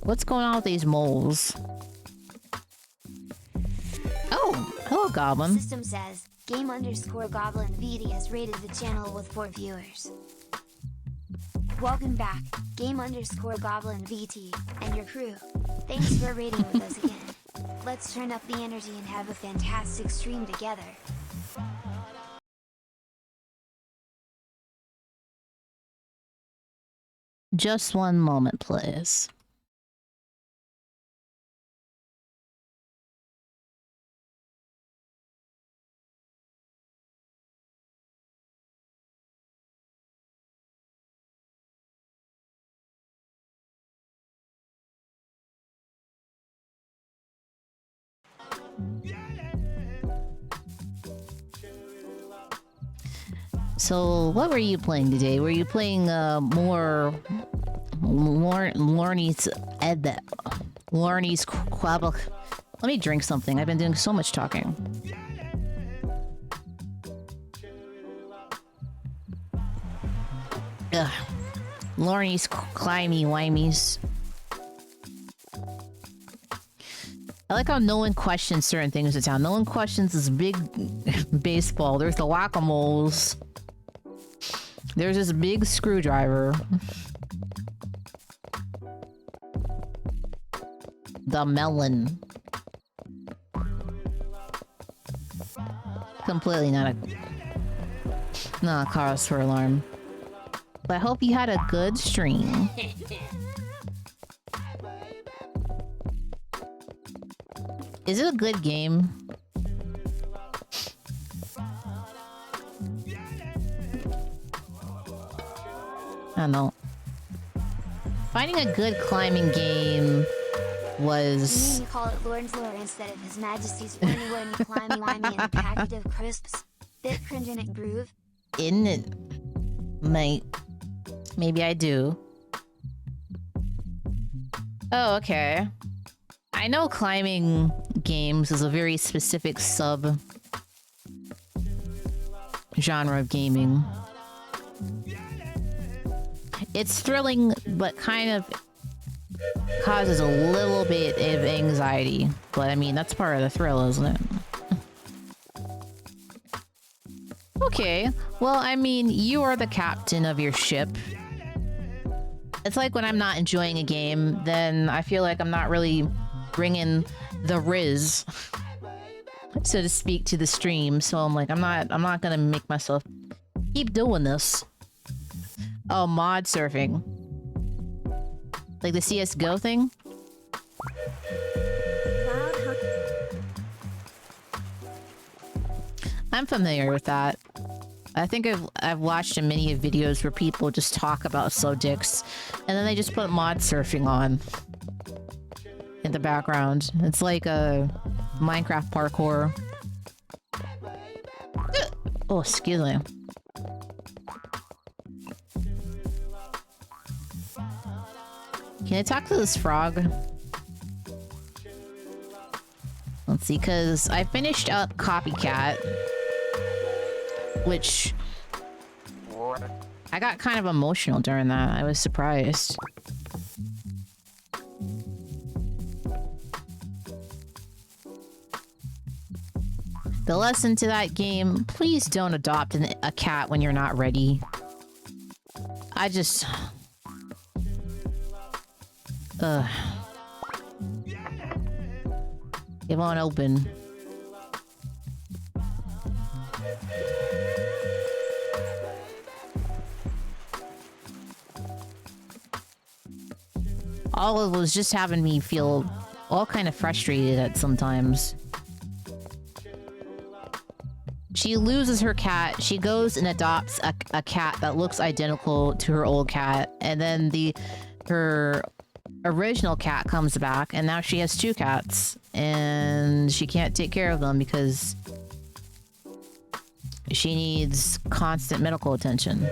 [SPEAKER 1] What's going on with these moles? Oh, hello, Goblin.
[SPEAKER 3] System says, Game_Goblin VD has rated the channel with 4 viewers. Welcome back, Game_Goblin VT, and your crew. Thanks for raiding with us again. Let's turn up the energy and have a fantastic stream together.
[SPEAKER 1] Just one moment, please. So, what were you playing today? Were you playing more Lorne's Quabble? Let me drink something. I've been doing so much talking. Ugh. Lorne's climby whimies. I like how no one questions certain things in town. No one questions this big baseball. There's the whack-a-moles. There's this big screwdriver. The melon. Completely not a cause for alarm. But I hope you had a good stream. Is it a good game? I don't know. Finding a good climbing game was...
[SPEAKER 3] You mean you call it Lorne's Lore instead of His Majesty's Lorny Climby Wimey and a packet of crisps? Bit cringenic groove?
[SPEAKER 1] Isn't it? Mate. Maybe I do. Oh, okay. I know climbing games is a very specific sub genre of gaming. It's thrilling, but kind of causes a little bit of anxiety. But I mean, that's part of the thrill, isn't it? Okay, well, I mean, you are the captain of your ship. It's like when I'm not enjoying a game, then I feel like I'm not really bringing the riz, so to speak, to the stream. So I'm like, I'm not gonna make myself keep doing this. Oh, mod surfing. Like the CSGO thing? I'm familiar with that. I think I've watched many videos where people just talk about subjects and then they just put mod surfing on in the background. It's like a Minecraft parkour. Oh, excuse me. Can I talk to this frog? Let's see, because I finished up Copycat, which I got kind of emotional during that. I was surprised. The lesson to that game, please don't adopt a cat when you're not ready. I just... Ugh. It won't open. All of it was just having me feel all kind of frustrated at sometimes. She loses her cat. She goes and adopts a cat that looks identical to her old cat, and then her original cat comes back, and now she has two cats, and she can't take care of them because she needs constant medical attention.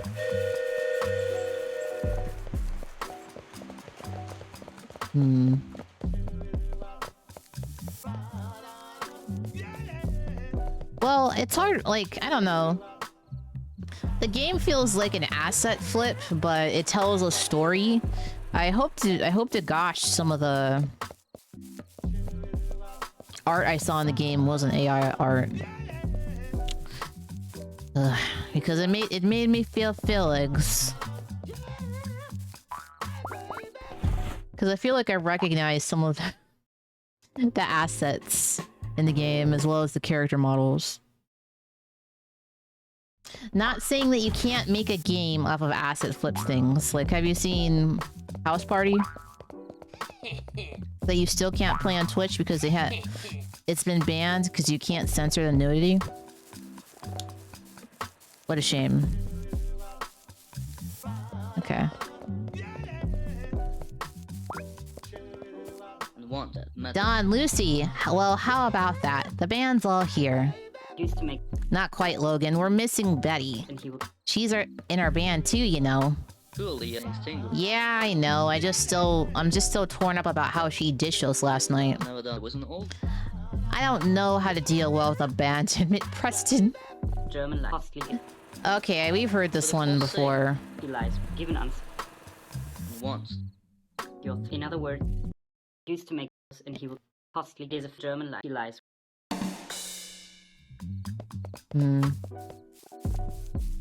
[SPEAKER 1] Well, it's hard, like, I don't know. The game feels like an asset flip, but it tells a story. I hope to gosh some of the art I saw in the game wasn't AI art. Because it made me feel feelings. Because I feel like I recognize some of the assets in the game as well as the character models. Not saying that you can't make a game off of asset flip things. Like, have you seen House Party? That you still can't play on Twitch because it's been banned because you can't censor the nudity. What a shame. Okay. Don, Lucy. Well, how about that? The band's all here.
[SPEAKER 7] Used to make.
[SPEAKER 1] Not quite, Logan. We're missing Betty. She's in our band too, you know.
[SPEAKER 7] Truly extinguished.
[SPEAKER 1] Yeah, I know. I'm just still torn up about how she ditched us last night.
[SPEAKER 7] Never done. Wasn't old.
[SPEAKER 1] I don't know how to deal well with abandonment, Preston.
[SPEAKER 7] German life. Costly.
[SPEAKER 1] Okay, we've heard this one before.
[SPEAKER 7] He lies. Given answer. Once. In other words, used to make us and he will costly days of German life. He lies.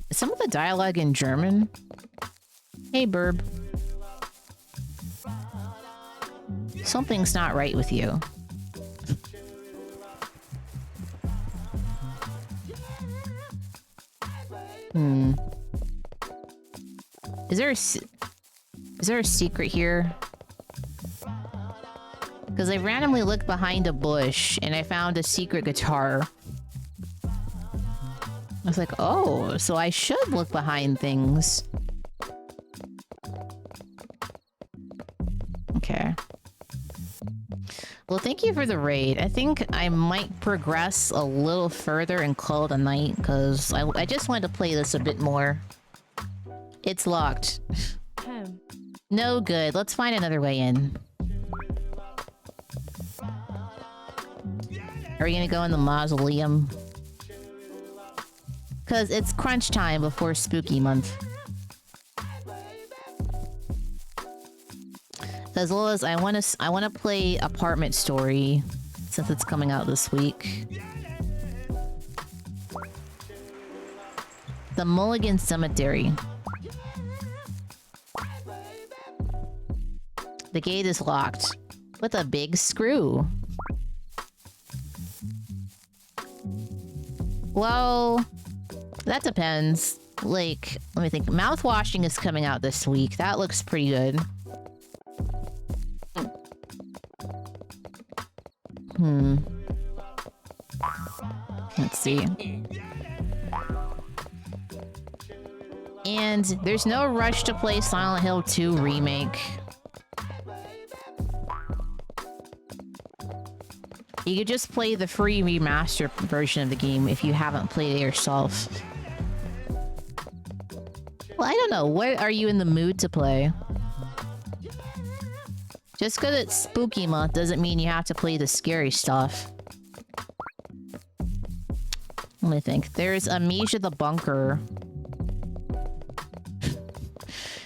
[SPEAKER 1] Is some of the dialogue in German? Hey, Burb. Something's not right with you. Is there a secret here? Because I randomly looked behind a bush and I found a secret guitar. I was like, oh, so I should look behind things. Okay. Well, thank you for the raid. I think I might progress a little further and call it a night, because I just wanted to play this a bit more. It's locked.
[SPEAKER 6] Home.
[SPEAKER 1] No good. Let's find another way in. Are we gonna go in the mausoleum? Because it's crunch time before spooky month. As well as I want to play Apartment Story since it's coming out this week. The Mulligan Cemetery. The gate is locked with a big screw. Well, that depends. Like, let me think. Mouthwashing is coming out this week. That looks pretty good. Let's see. And there's no rush to play Silent Hill 2 Remake. You could just play the free remaster version of the game if you haven't played it yourself. Well, I don't know. What are you in the mood to play? Just because it's spooky month doesn't mean you have to play the scary stuff. Let me think. There's Amnesia the Bunker.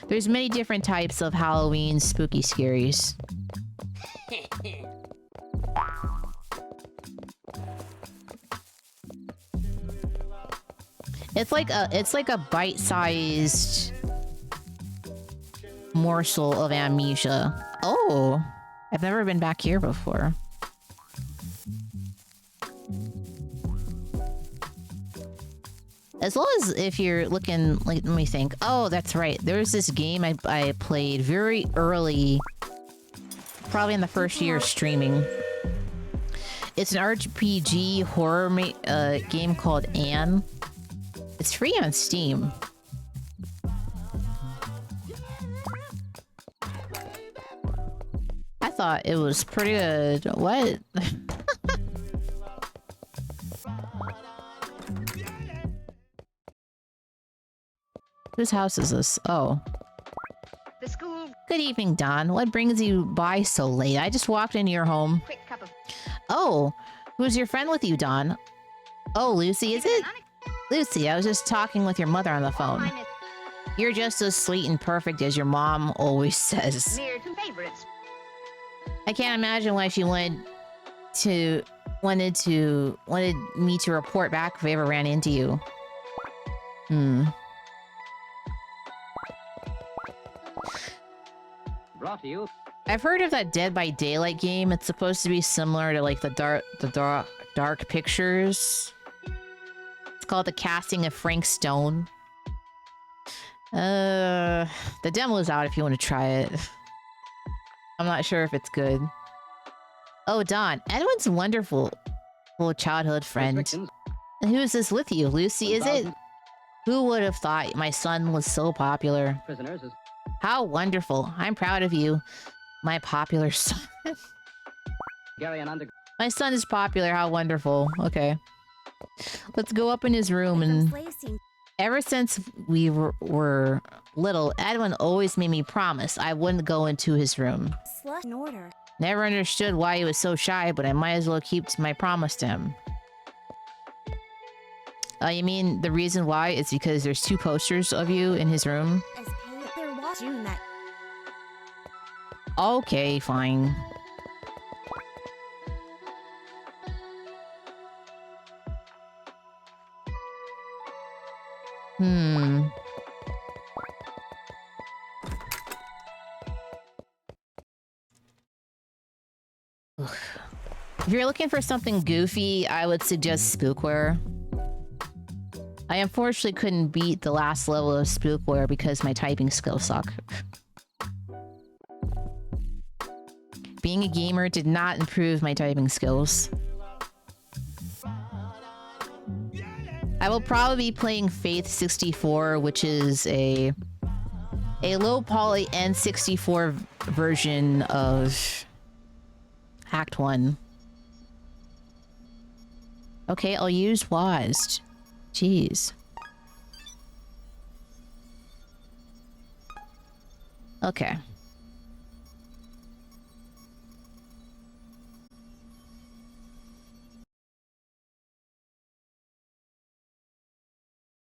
[SPEAKER 1] There's many different types of Halloween spooky scaries. It's like a bite-sized morsel of amnesia. Oh, I've never been back here before. As well as if you're looking, like, let me think. Oh, that's right. There's this game I played very early, probably in the first year of streaming. It's an RPG horror game called Anne. It's free on Steam. thought it was pretty good. What? Whose house is this? Oh.
[SPEAKER 2] The school.
[SPEAKER 1] Good evening, Don. What brings you by so late? I just walked into your home.
[SPEAKER 2] Quick cup of.
[SPEAKER 1] Oh, who's your friend with you, Don? Oh, Lucy, is it? Lucy, I was just talking with your mother on the phone. You're just as sweet and perfect as your mom always says.
[SPEAKER 2] Mere two favorites.
[SPEAKER 1] I can't imagine why she wanted me to report back if I ever ran into you.
[SPEAKER 7] Brought to you.
[SPEAKER 1] I've heard of that Dead by Daylight game. It's supposed to be similar to like the Dark Pictures. It's called The Casting of Frank Stone. The demo's out if you want to try it. I'm not sure if it's good. Oh, Don, Edwin's wonderful childhood friend. And who is this with you? Lucy, is it? Who would have thought my son was so popular?
[SPEAKER 7] Prisoners.
[SPEAKER 1] How wonderful. I'm proud of you. My popular son.
[SPEAKER 7] Gary and under.
[SPEAKER 1] My son is popular. How wonderful. Okay. Let's go up in his room and... Ever since we were little, Edwin always made me promise I wouldn't go into his room.
[SPEAKER 5] Slush in order.
[SPEAKER 1] Never understood why he was so shy, but I might as well keep my promise to him. You mean the reason why is because there's 2 posters of you in his room?
[SPEAKER 5] As they're watching that.
[SPEAKER 1] Okay, fine. If you're looking for something goofy, I would suggest Spookware. I unfortunately couldn't beat the last level of Spookware because my typing skills suck. Being a gamer did not improve my typing skills. I will probably be playing Faith 64, which is a low poly N64 version of Act 1. Okay, I'll use WASD. Jeez. Okay.